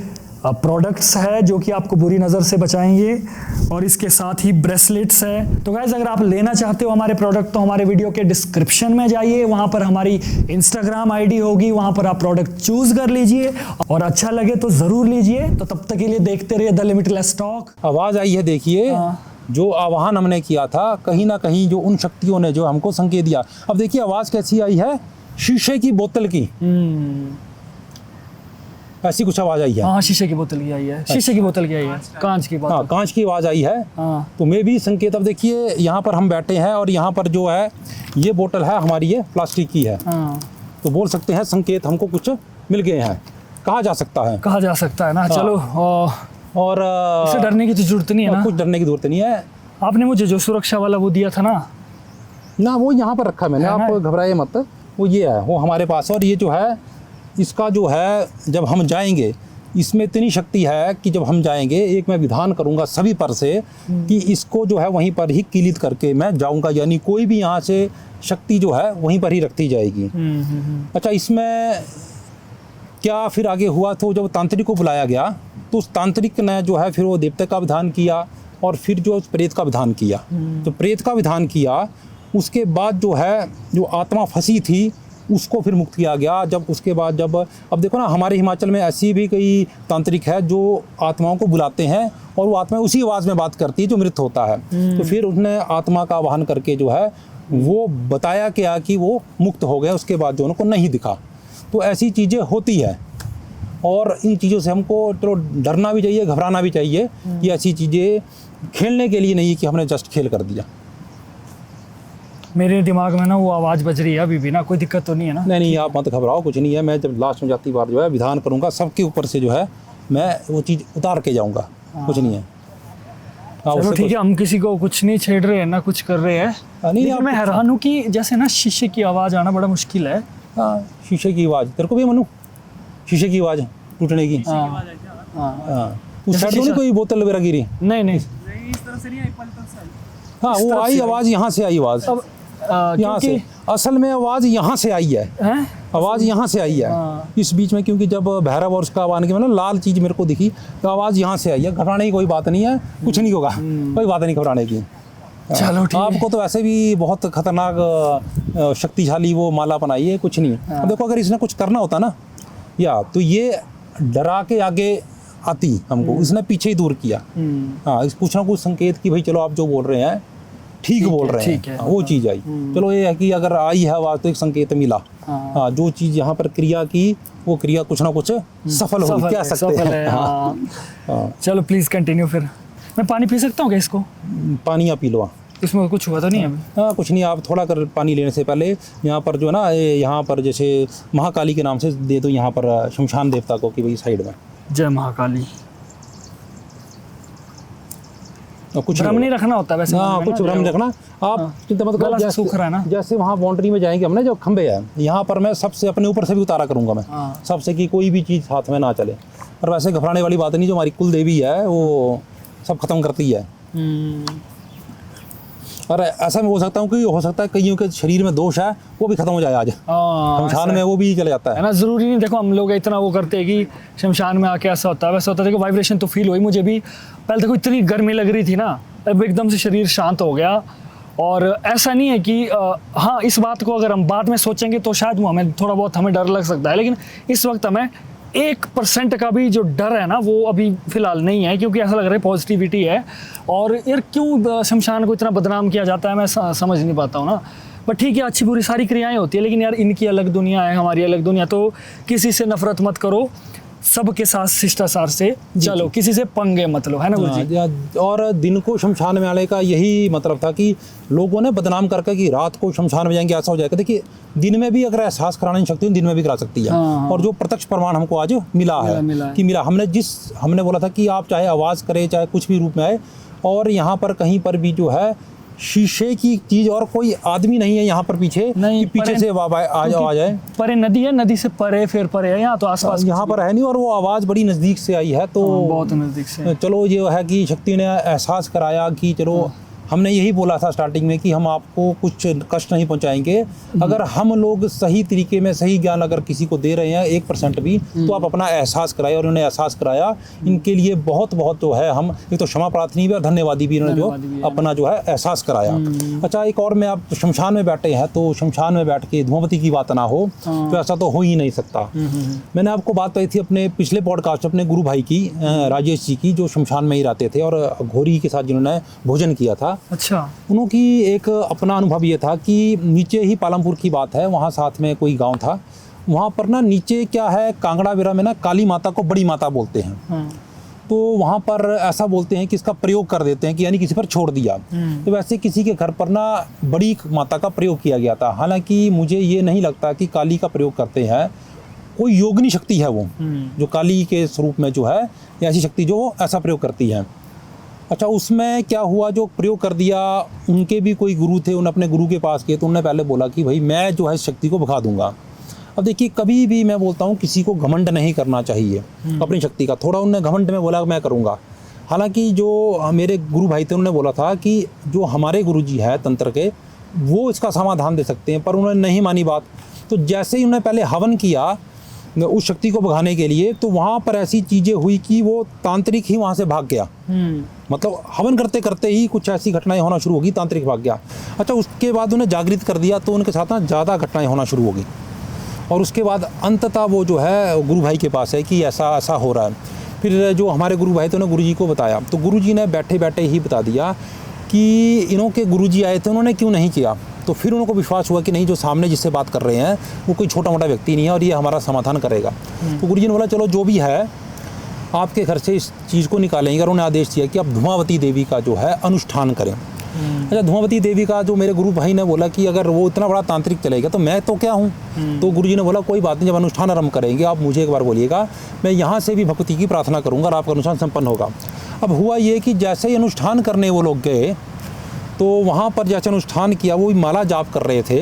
प्रोडक्ट्स है जो कि आपको बुरी नज़र से बचाएंगे, और इसके साथ ही ब्रेसलेट्स है। तो गाइस अगर आप लेना चाहते हो हमारे प्रोडक्ट तो हमारे वीडियो के डिस्क्रिप्शन में जाइए, वहाँ पर हमारी इंस्टाग्राम आईडी होगी, वहाँ पर आप प्रोडक्ट चूज कर लीजिए और अच्छा लगे तो ज़रूर लीजिए। तो तब तक के लिए देखते रहिए द लिमिटलेस स्टॉक। आवाज़ आई है, देखिए जो आवाहन हमने किया था, कहीं ना कहीं जो उन शक्तियों ने जो हमको संकेत दिया। अब देखिए आवाज़ कैसी आई है, शीशे की बोतल की, ऐसी कुछ आवाज़ आई है। हाँ, शीशे की बोतल की आई है, शीशे की बोतल की आई है, कांच की हाँ, बोतल। कांच की आवाज़ आई है। हाँ। तो मैं भी संकेत, अब देखिए यहाँ पर हम बैठे हैं और यहाँ पर जो है ये बोतल है हमारी, ये प्लास्टिक की है। हाँ, तो बोल सकते हैं संकेत हमको कुछ मिल गए हैं, कहा जा सकता है। कहा जा सकता है ना। चलो, और इससे डरने की तो जरूरत नहीं है ना। कुछ डरने की जरूरत नहीं है। आपने मुझे जो सुरक्षा वाला वो दिया था ना, वो यहाँ पर रखा मैंने, है ना? आप घबराए मत, वो ये है, वो हमारे पास है। और ये जो है इसका जो है जब हम जाएंगे, इसमें इतनी शक्ति है कि जब हम जाएंगे, एक मैं विधान करूंगा सभी पर से कि इसको जो है वहीं पर ही कीलित करके मैं जाऊंगा, यानी कोई भी यहाँ से शक्ति जो है वहीं पर ही रखती जाएगी। अच्छा, इसमें क्या फिर आगे हुआ, तो जब तांत्रिक को बुलाया गया तो उस तांत्रिक ने जो है फिर वो देवता का विधान किया और फिर जो प्रेत का विधान किया। तो प्रेत का विधान किया, उसके बाद जो है जो आत्मा फंसी थी उसको फिर मुक्त किया गया। जब उसके बाद जब, अब देखो ना, हमारे हिमाचल में ऐसी भी कई तांत्रिक है जो आत्माओं को बुलाते हैं और वो आत्मा उसी आवाज़ में बात करती है जो मृत होता है। तो फिर उसने आत्मा का आवाहन करके जो है वो बताया क्या कि वो मुक्त हो गया, उसके बाद जो उनको नहीं दिखा। तो ऐसी चीज़ें होती है और इन चीज़ों से हमको चलो डरना भी चाहिए, घबराना भी चाहिए कि ऐसी चीज़ें खेलने के लिए नहीं कि हमने जस्ट खेल कर दिया। मेरे दिमाग में ना वो आवाज़ बज रही है अभी भी ना, कोई दिक्कत तो नहीं है ना? नहीं, आप मत घबराओ, कुछ नहीं है। मैं जब लास्ट में जाती बार जो है विधान करूंगा, सबके ऊपर से जो है मैं वो चीज़ उतार के जाऊंगा, कुछ नहीं है। चलो ठीक है, हम किसी को कुछ नहीं छेड़ रहे हैं ना, कुछ कर रहे हैं। नहीं, लेकिन मैं हैरान हूँ कि जैसे ना शीशे की आवाज़ आना बड़ा मुश्किल है। हाँ, शीशे की आवाज़ तेरे को भी मनु, शीशे की आवाज़ टूटने की। हाँ, हाँ, उस साइड तो नहीं कोई बोतल वगैरह गिरी? नहीं नहीं, इस तरह से नहीं आई, पल तक से आई। हाँ, वो आई आवाज़, यहाँ से आई आवाज़, अब यहाँ से असल में आवाज़ यहाँ से आई है, हैं? आवाज़ यहाँ से आई है इस बीच में, क्योंकि जब भैरव और उसका आवाहन किया, मतलब लाल चीज़ मेरे को दिखी, तो आवाज़ यहाँ से आई है। घबराने की कोई बात नहीं है, कुछ नहीं होगा, कोई बात नहीं घबराने की। चलो ठीक है। आपको तो वैसे भी बहुत खतरनाक शक्तिशाली वो माला बनाई है, कुछ नहीं। अब देखो, अगर इसने कुछ करना होता ना या तो ये डरा के आगे आती हमको, इसने पीछे ही दूर किया। हाँ, इस कुछ ना कुछ संकेत कि भाई चलो आप जो बोल रहे हैं ठीक बोल रहे ठीक हैं। है। हाँ, वो चीज़ आई। चलो ये है कि अगर आई है आवाज़ तो एक संकेत मिला। हाँ, जो चीज़ यहाँ पर क्रिया की वो क्रिया कुछ ना कुछ सफल हो, कह सकते हैं। हाँ। चलो प्लीज़ कंटिन्यू। फिर मैं पानी पी सकता हूँ क्या इसको? पानी आप पी लो। इसमें कुछ हुआ तो नहीं है? हाँ, कुछ नहीं, आप थोड़ा कर पानी लेने से पहले यहाँ पर जो है ना, यहाँ पर जैसे महाकाली के नाम से दे दो यहाँ पर शमशान देवता को कि भाई साइड में जय महाकाली। कुछ भ्रम नहीं रखना होता वैसे। हाँ, कुछ भ्रम नहीं रखना आप, चिंता मत करो। सूख रहा है ना, जैसे वहाँ बाउंड्री में जाएंगे हमने, जो खंबे हैं यहाँ पर मैं सबसे अपने ऊपर से भी उतारा करूँगा मैं, सबसे कि कोई भी चीज़ हाथ में ना चले। और वैसे घबराने वाली बात नहीं, जो हमारी कुल देवी है वो सब खत्म करती है। और ऐसा मैं हो सकता हूँ कि हो सकता है कईयों के शरीर में दोष है वो भी खत्म हो जाए आज शमशान में, वो भी चले जाता है ना। जरूरी नहीं, देखो हम लोग इतना वो करते हैं कि शमशान में आके ऐसा होता है वैसा होता है। देखो वाइब्रेशन तो फील हुई मुझे भी, पहले देखो इतनी गर्मी लग रही थी ना, अब एकदम से शरीर शांत हो गया। और ऐसा नहीं है कि हाँ, इस बात को अगर हम बाद में सोचेंगे तो शायद वो हमें थोड़ा बहुत हमें डर लग सकता है, लेकिन इस वक्त हमें 1% का भी जो डर है ना वो अभी फिलहाल नहीं है, क्योंकि ऐसा लग रहा है पॉजिटिविटी है। और यार क्यों शमशान को इतना बदनाम किया जाता है मैं समझ नहीं पाता हूँ ना। बट ठीक है, अच्छी बुरी सारी क्रियाएं होती है, लेकिन यार इनकी अलग दुनिया है, हमारी अलग दुनिया। तो किसी से नफरत मत करो, सबके साथ शिष्टाचार से चलो, किसी से पंगे मत लो, है ना गुरुजी। और दिन को शमशान में आने का यही मतलब था कि लोगों ने बदनाम करके कि रात को शमशान में जाएंगे ऐसा हो जाएगा। देखिए दिन में भी अगर एहसास करानी सकती है, दिन में भी करा सकती है। हाँ। और जो प्रत्यक्ष प्रमाण हमको आज मिला है कि हमने बोला था कि आप चाहे आवाज़ करें चाहे कुछ भी रूप में आए, और यहाँ पर कहीं पर भी जो है शीशे की चीज और कोई आदमी नहीं है यहाँ पर पीछे नहीं, कि पीछे से आ जाए। परे नदी है, नदी से परे फिर परे है, यहाँ तो आसपास यहाँ पर है नहीं, और वो आवाज़ बड़ी नज़दीक से आई है। तो बहुत नज़दीक से चलो ये है कि शक्ति ने एहसास कराया कि चलो हमने यही बोला था स्टार्टिंग में कि हम आपको कुछ कष्ट नहीं पहुंचाएंगे। अगर हम लोग सही तरीके में सही ज्ञान अगर किसी को दे रहे हैं 1% भी, तो आप अपना एहसास कराए, और उन्होंने एहसास कराया। इनके लिए बहुत बहुत जो है हम एक तो क्षमा प्रार्थनी भी और धन्यवादी भी, इन्होंने जो अपना जो है एहसास कराया। अच्छा, एक और में आप शमशान में बैठे हैं, तो शमशान में बैठ के धुआंवती की बात ना हो तो ऐसा तो हो ही नहीं सकता। मैंने आपको बात कही थी अपने पिछले पॉडकास्ट अपने गुरु भाई की, राजेश जी की, जो शमशान में ही रहते थे और घोरी के साथ जिन्होंने भोजन किया था। अच्छा। उनकी एक अपना अनुभव ये था कि नीचे ही पालमपुर की बात है, वहाँ साथ में कोई गांव था, वहाँ पर ना नीचे क्या है कांगड़ा विरा में ना काली माता को बड़ी माता बोलते हैं। तो वहाँ पर ऐसा बोलते हैं कि इसका प्रयोग कर देते हैं कि यानी किसी पर छोड़ दिया। तो वैसे किसी के घर पर ना बड़ी माता का प्रयोग किया गया था। हालांकि मुझे ये नहीं लगता कि काली का प्रयोग करते हैं, कोई योगिनी शक्ति है वो जो काली के स्वरूप में जो है ऐसी शक्ति जो ऐसा प्रयोग करती है। अच्छा, उसमें क्या हुआ, जो प्रयोग कर दिया, उनके भी कोई गुरु थे, उन्होंने अपने गुरु के पास किए, तो उन्होंने पहले बोला कि भाई मैं जो है शक्ति को भगा दूंगा। अब देखिए कभी भी मैं बोलता हूँ किसी को घमंड नहीं करना चाहिए अपनी शक्ति का। थोड़ा उन्होंने घमंड में बोला मैं करूँगा। हालांकि जो मेरे गुरु भाई थे उन्होंने बोला था कि जो हमारे गुरु जी है तंत्र के, वो इसका समाधान दे सकते हैं, पर उन्होंने नहीं मानी बात। तो जैसे ही उन्होंने पहले हवन किया उस शक्ति को भगाने के लिए, तो वहाँ पर ऐसी चीज़ें हुई कि वो तांत्रिक ही वहाँ से भाग गया। मतलब हवन करते करते ही कुछ ऐसी घटनाएं होना शुरू होगी, तांत्रिक भाग गया। अच्छा, उसके बाद उन्हें जागृत कर दिया, तो उनके साथ ना ज़्यादा घटनाएं होना शुरू हो गई। और उसके बाद अंततः वो जो है गुरु भाई के पास है कि ऐसा ऐसा हो रहा है। फिर जो हमारे गुरु भाई थे उन्होंने गुरु जी को बताया, तो गुरु जी ने बैठे बैठे ही बता दिया कि इन्हों के गुरु जी आए थे, उन्होंने क्यों नहीं किया। तो फिर उनको विश्वास हुआ कि नहीं, जो सामने जिससे बात कर रहे हैं वो कोई छोटा मोटा व्यक्ति नहीं है और ये हमारा समाधान करेगा। तो गुरुजी ने बोला चलो जो भी है आपके घर से इस चीज़ को निकालेंगे, और उन्हें आदेश दिया कि आप धुआंवती देवी का जो है अनुष्ठान करें। अच्छा, धुआंवती देवी का जो मेरे गुरु भाई ने बोला कि अगर वो इतना बड़ा तांत्रिक चलेगा तो मैं तो क्या हूँ। तो गुरुजी ने बोला कोई बात नहीं, जब अनुष्ठान आरंभ करेंगे आप मुझे एक बार बोलिएगा, मैं यहाँ से भी भक्ति की प्रार्थना करूँगा और आपका अनुष्ठान संपन्न होगा। अब हुआ ये कि जैसे ही अनुष्ठान करने वो लोग गए, तो वहाँ पर जैसे अनुष्ठान किया, वो माला जाप कर रहे थे,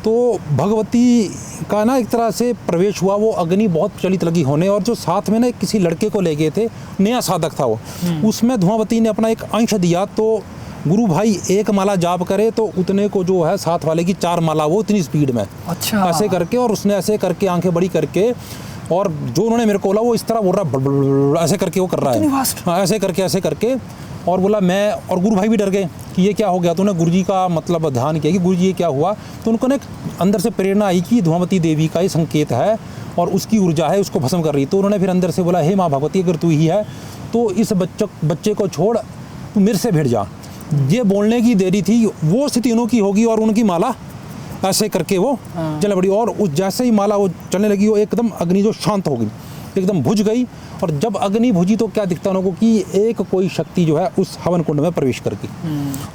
तो भगवती का ना एक तरह से प्रवेश हुआ। वो अग्नि बहुत प्रचलित लगी होने, और जो साथ में ना किसी लड़के को ले गए थे, नया साधक था वो, उसमें धुआंवती ने अपना एक अंश दिया। तो गुरु भाई एक माला जाप करे तो उतने को जो है साथ वाले की 4 माला, वो इतनी स्पीड में। अच्छा। ऐसे करके, और उसने ऐसे करके आंखें बड़ी करके, और जो उन्होंने मेरे को बोला वो इस तरह बोल रहा है, ऐसे करके वो कर रहा है, हाँ, ऐसे करके और बोला मैं, और गुरु भाई भी डर गए कि ये क्या हो गया। तो उन्होंने गुरु जी का मतलब ध्यान किया कि गुरु जी ये क्या हुआ। तो उनको ना अंदर से प्रेरणा आई कि धुआंवती देवी का ये संकेत है और उसकी ऊर्जा है, उसको भस्म कर रही। तो उन्होंने फिर अंदर से बोला, हे माँ भगवती, अगर तू ही है तो इस बच्चे को छोड़, तू मेरे से भिड़ जा। ये बोलने की देरी थी, वो स्थिति उनकी होगी और उनकी माला ऐसे करके वो चल पड़ी। और उस जैसे ही माला वो चलने लगी, वो एकदम अग्नि जो शांत हो गई, एकदम बुझ गई। और जब अग्नि बुझी तो क्या दिखता उनको कि एक कोई शक्ति जो है उस हवन कुंड में प्रवेश कर गई।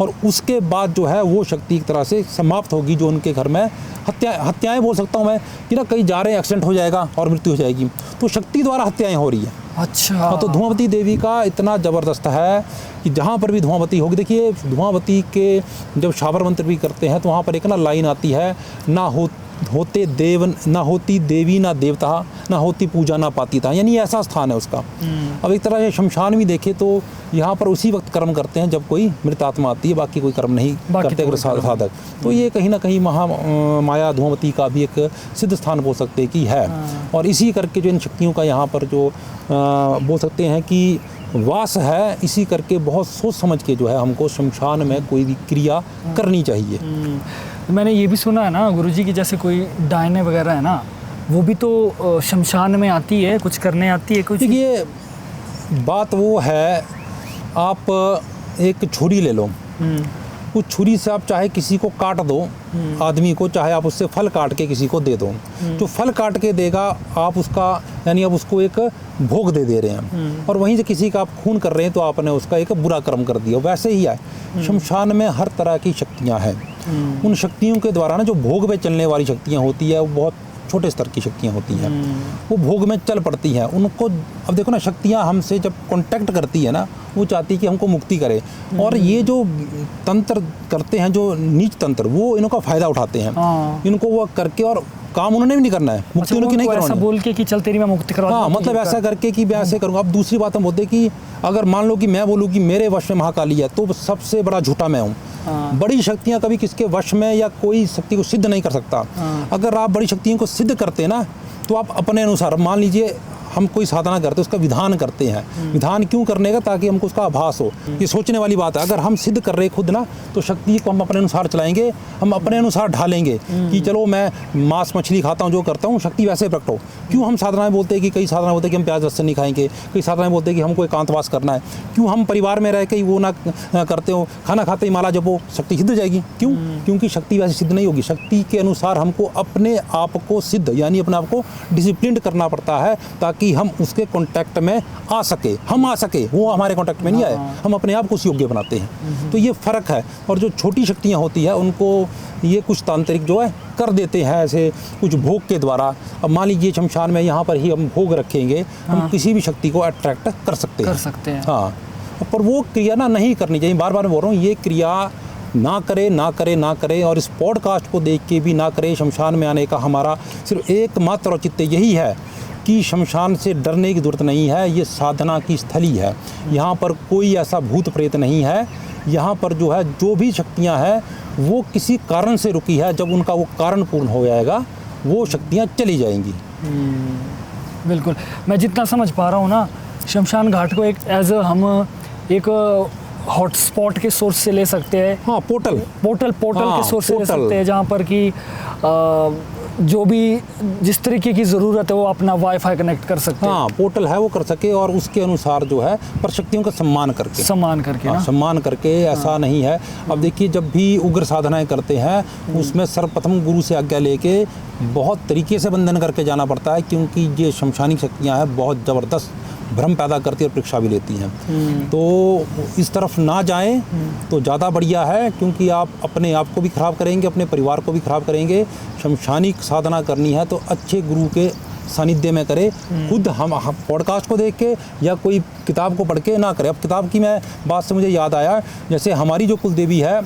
और उसके बाद जो है वो शक्ति एक तरह से समाप्त होगी। जो उनके घर में हत्याएं बोल सकता हूँ मैं कि ना कहीं जा रहे हैं, एक्सीडेंट हो जाएगा और मृत्यु हो जाएगी, तो शक्ति द्वारा हत्याएं हो रही है। अच्छा। तो धुआंवती देवी का इतना ज़बरदस्त है कि जहाँ पर भी धुआंवती होगी, देखिए धुआंवती के जब शाबर मंत्र भी करते हैं तो वहाँ पर एक ना लाइन आती है, ना होते देव ना होती देवी ना देवता, ना होती पूजा ना पाती था, यानी ऐसा स्थान है उसका। अब एक तरह से शमशान भी देखे तो यहाँ पर उसी वक्त कर्म करते हैं जब कोई मृत आत्मा आती है, बाकी कोई कर्म नहीं करते अगर साधक। तो ये कहीं ना कहीं माया धुआंवती का भी एक सिद्ध स्थान बोल सकते हैं कि है। और इसी करके जो इन शक्तियों का यहाँ पर जो बोल सकते हैं कि वास है, इसी करके बहुत सोच समझ के जो है हमको शमशान में कोई भी क्रिया करनी चाहिए। मैंने ये भी सुना है ना गुरुजी की, जैसे कोई डायने वगैरह है ना, वो भी तो शमशान में आती है, कुछ करने आती है कुछ। देखिए बात वो है, आप एक छुरी ले लो, उस छुरी से आप चाहे किसी को काट दो आदमी को, चाहे आप उससे फल काट के किसी को दे दो, जो फल काट के देगा आप उसका यानी आप उसको एक भोग दे रहे हैं, और वहीं से किसी का आप खून कर रहे हैं तो आपने उसका एक बुरा कर्म कर दिया। वैसे ही है शमशान में हर तरह की शक्तियाँ हैं। उन शक्तियों के द्वारा ना जो भोग पे चलने वाली शक्तियाँ होती है वो बहुत छोटे स्तर की शक्तियाँ होती हैं, वो भोग में चल पड़ती हैं उनको। अब देखो ना, शक्तियाँ हमसे जब कांटेक्ट करती है ना, वो चाहती है कि हमको मुक्ति करे, और ये जो तंत्र करते हैं, जो नीच तंत्र, वो इनका फ़ायदा उठाते हैं। इनको वो करके, और काम उन्होंने भी नहीं करना है, मुक्ति उनकी नहीं करवानी। ऐसा बोल के कि चल तेरी मैं मुक्ति करवा हाँ, मतलब ऐसा करके कि मैं ऐसे करूँगा। अब दूसरी बात हम बोलते हैं कि अगर मान लो कि मैं बोलूँ कि मेरे वश में महाकाली है, तो सबसे बड़ा झूठा मैं हूँ। बड़ी शक्तियाँ कभी किसके वश में या कोई शक्ति को सिद्ध नहीं कर सकता। अगर आप बड़ी शक्तियों को सिद्ध करते ना, तो आप अपने अनुसार, मान लीजिए हम कोई साधना करते हैं, उसका विधान करते हैं। विधान क्यों करने का? ताकि हमको उसका आभास हो। ये सोचने वाली बात है। अगर हम सिद्ध कर रहे खुद ना, तो शक्ति को हम अपने अनुसार चलाएंगे, हम अपने अनुसार ढालेंगे कि चलो मैं मांस मछली खाता हूँ, जो करता हूँ, शक्ति वैसे प्रकट हो। क्यों हम साधनाएं बोलते हैं कि कई साधना बोलते हैं कि हम प्याज लहसुन नहीं खाएंगे, कई साधनाएं बोलते हैं कि हमको एकांतवास करना है। क्यों हम परिवार में रह के वो ना करते हो, खाना खाते ही माला जपो, शक्ति सिद्ध हो जाएगी। क्यों? क्योंकि शक्ति वैसे सिद्ध नहीं होगी। शक्ति के अनुसार हमको अपने आप को सिद्ध, यानी अपने आप को डिसिप्लिन करना पड़ता है, ताकि हम उसके कांटेक्ट में आ सके, हम आ सके, वो हमारे कांटेक्ट में नहीं आए। हम अपने आप को उस योग्य बनाते हैं। तो ये फ़र्क है। और जो छोटी शक्तियाँ होती है, उनको ये कुछ तांत्रिक जो है कर देते हैं, ऐसे कुछ भोग के द्वारा। अब मान लीजिए शमशान में यहाँ पर ही हम भोग रखेंगे, हम किसी भी शक्ति को अट्रैक्ट कर सकते हैं। हाँ, पर वो क्रिया ना नहीं करनी चाहिए। बार बार मैं बोल रहा हूँ, ये क्रिया ना करे, ना करे, ना करे। और इस पॉडकास्ट को देख के भी ना करे। शमशान में आने का हमारा सिर्फ एकमात्र औचित्य यही है कि शमशान से डरने की ज़रूरत नहीं है। ये साधना की स्थली है। यहाँ पर कोई ऐसा भूत प्रेत नहीं है। यहाँ पर जो है, जो भी शक्तियाँ हैं, वो किसी कारण से रुकी है। जब उनका वो कारण पूर्ण हो जाएगा, वो शक्तियाँ चली जाएंगी। बिल्कुल, मैं जितना समझ पा रहा हूँ ना, शमशान घाट को एक एज हम एक हॉटस्पॉट के सोर्स से ले सकते हैं। हाँ, पोर्टल के सोर्स से ले सकते हैं, जहाँ पर कि जो भी जिस तरीके की ज़रूरत है वो अपना वाईफाई कनेक्ट कर सकते हैं। हाँ, पोर्टल है, वो कर सके, और उसके अनुसार जो है, पर शक्तियों का सम्मान करके ना? सम्मान करके। ऐसा नहीं है। अब देखिए, जब भी उग्र साधनाएं करते हैं, उसमें सर्वप्रथम गुरु से आज्ञा लेके बहुत तरीके से बंधन करके जाना पड़ता है, क्योंकि ये शमशानी शक्तियाँ हैं, बहुत ज़बरदस्त भ्रम पैदा करती है और परीक्षा भी लेती हैं। तो इस तरफ ना जाएं तो ज़्यादा बढ़िया है, क्योंकि आप अपने आप को भी ख़राब करेंगे, अपने परिवार को भी ख़राब करेंगे। शमशानी साधना करनी है तो अच्छे गुरु के सानिध्य में करें। खुद हम पॉडकास्ट को देख के या कोई किताब को पढ़ के ना करें। अब किताब की मैं बात से मुझे याद आया, जैसे हमारी जो कुलदेवी है,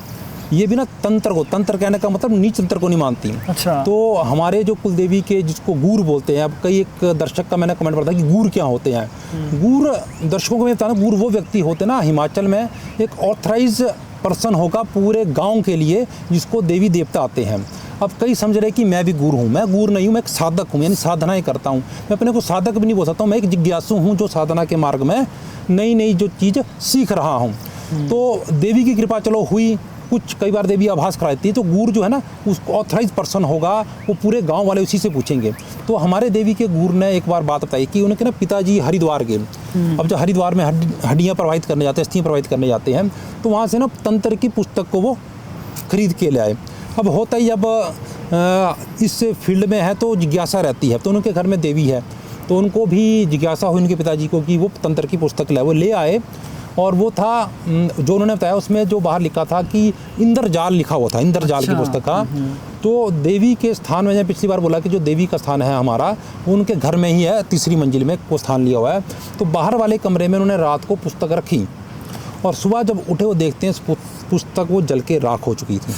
ये भी ना तंत्र कहने का मतलब नीच तंत्र को नहीं मानती। अच्छा। तो हमारे जो कुलदेवी के, जिसको गूर बोलते हैं, अब कई एक दर्शक का मैंने कमेंट पढ़ा था कि गूर क्या होते हैं। गूर, दर्शकों को मैं बताना, गूर वो व्यक्ति होते ना, हिमाचल में एक ऑथराइज पर्सन होगा पूरे गांव के लिए, जिसको देवी देवता आते हैं। अब कई समझ रहे कि मैं भी गूर हूँ। मैं गूर नहीं हूँ, मैं एक साधक हूँ, यानी साधनाएं करता हूँ। मैं अपने को साधक भी नहीं बोल सकता हूँ, मैं एक जिज्ञासु हूँ जो साधना के मार्ग में नई नई जो चीज़ सीख रहा हूँ। तो देवी की कृपा चलो हुई, कुछ कई बार देवी आभास कराती है, तो गूर जो है ना, उसको ऑथराइज पर्सन होगा, वो पूरे गांव वाले उसी से पूछेंगे। तो हमारे देवी के गूर ने एक बार बात बताई कि उनके ना पिताजी हरिद्वार गए। अब जब हरिद्वार में हड्डियाँ प्रवाहित करने जाते हैं, अस्थियाँ प्रवाहित करने जाते हैं, तो वहाँ से ना तंत्र की पुस्तक को वो खरीद के ले आए। अब होता ही, अब इस फील्ड में है तो जिज्ञासा रहती है। तो उनके घर में देवी है, तो उनको भी जिज्ञासा हुई उनके पिताजी को कि वो तंत्र की पुस्तक ले, वो ले आए। और वो था जो उन्होंने बताया, उसमें जो बाहर लिखा था कि इंद्रजाल लिखा हुआ था, इंद्रजाल की पुस्तक का। तो देवी के स्थान में, पिछली बार बोला कि जो देवी का स्थान है हमारा, वो उनके घर में ही है, तीसरी मंजिल में वो स्थान लिया हुआ है। तो बाहर वाले कमरे में उन्होंने रात को पुस्तक रखी, और सुबह जब उठे वो देखते हैं पुस्तक वो जल के राख हो चुकी थी।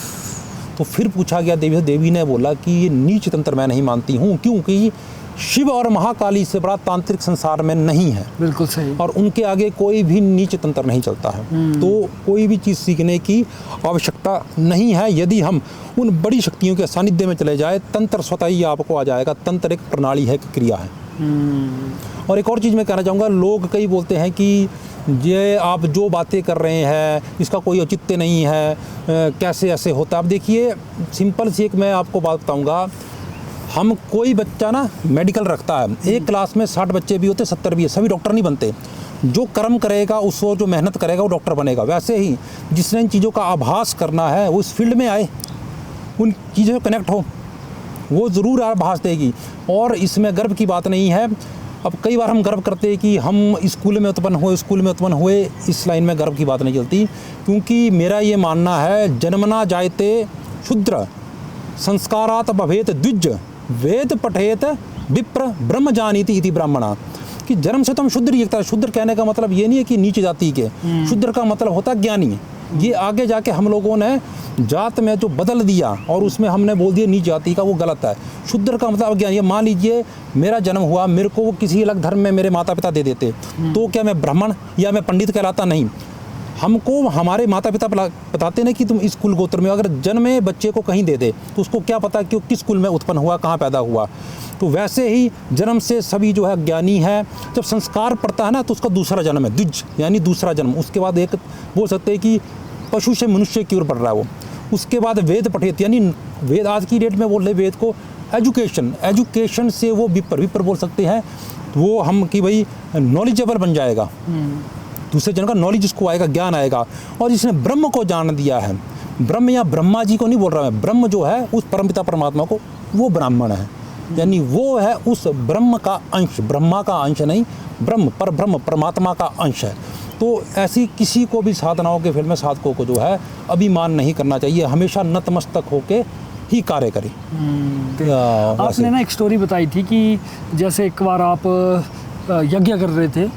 तो फिर पूछा गया देवी से, देवी ने बोला कि ये नीच तंत्र मैं नहीं मानती हूँ, क्योंकि शिव और महाकाली से बड़ा तांत्रिक संसार में नहीं है। बिल्कुल सही। और उनके आगे कोई भी नीच तंत्र नहीं चलता है। तो कोई भी चीज़ सीखने की आवश्यकता नहीं है। यदि हम उन बड़ी शक्तियों के सानिध्य में चले जाए, तंत्र स्वतः ही आपको आ जाएगा। तंत्र एक प्रणाली है, एक क्रिया है। और एक और चीज़ मैं कहना चाहूँगा, लोग कई बोलते हैं कि ये आप जो बातें कर रहे हैं इसका कोई औचित्य नहीं है, कैसे ऐसे होता है। अब देखिए, सिंपल सी एक मैं आपको बात बताऊँगा, हम कोई बच्चा ना मेडिकल रखता है, एक क्लास में 60 बच्चे भी होते, 70 भी है, सभी डॉक्टर नहीं बनते। जो कर्म करेगा उसको, जो मेहनत करेगा वो डॉक्टर बनेगा। वैसे ही जिसने इन चीज़ों का आभास करना है वो इस फील्ड में आए, उन चीज़ों से कनेक्ट हो, वो ज़रूर आभास देगी। और इसमें गर्व की बात नहीं है। अब कई बार हम गर्व करते हैं कि हम स्कूल में उत्पन्न हुए, इस लाइन में गर्व की बात नहीं चलती, क्योंकि मेरा ये मानना है जन्मना जायते शूद्र संस्कारात भवेत द्विज वेद पठेत विप्र ब्रह्म जानीति इति ब्राह्मणा, कि जन्म से तो हम शूद्र ही एकता है। शूद्र कहने का मतलब ये नहीं है कि नीच जाति के, शूद्र का मतलब होता है ज्ञानी। ये आगे जाके हम लोगों ने जात में जो बदल दिया और उसमें हमने बोल दिया नीच जाति का, वो गलत है। शूद्र का मतलब अज्ञानी। मान लीजिए मेरा जन्म हुआ, मेरे को वो किसी अलग धर्म में मेरे माता पिता दे देते, तो क्या मैं ब्राह्मण या मैं पंडित कहलाता? नहीं। हमको हमारे माता पिता बताते ना कि तुम इस कुल गोत्र में, अगर जन्मे बच्चे को कहीं दे दे तो उसको क्या पता कि वो किस कुल में उत्पन्न हुआ, कहाँ पैदा हुआ। तो वैसे ही जन्म से सभी जो है ज्ञानी है। जब संस्कार पड़ता है ना तो उसका दूसरा जन्म है, द्विज यानी दूसरा जन्म। उसके बाद एक बोल सकते हैं कि पशु से मनुष्य की ओर बढ़ रहा है वो। उसके बाद वेद पठेत, यानी वेद आज की डेट में बोल रहे वेद को एजुकेशन से वो विप्र बोल सकते हैं, वो हम कि भाई नॉलेजेबल बन जाएगा, दूसरे जन का नॉलेज उसको आएगा, ज्ञान आएगा। और जिसने ब्रह्म को जान दिया है, ब्रह्म या ब्रह्मा जी को नहीं बोल रहा मैं, ब्रह्म जो है उस परमपिता परमात्मा को, वो ब्राह्मण है। यानी वो है उस ब्रह्म का अंश, ब्रह्मा का अंश नहीं, ब्रह्म पर ब्रह्म परमात्मा का अंश है। तो ऐसी किसी को भी साधनाओं के फील्ड में साधकों को जो है अभिमान नहीं करना चाहिए, हमेशा नतमस्तक होके ही कार्य करें। आपने ना एक स्टोरी बताई थी कि जैसे एक बार आप यज्ञ कर रहे थे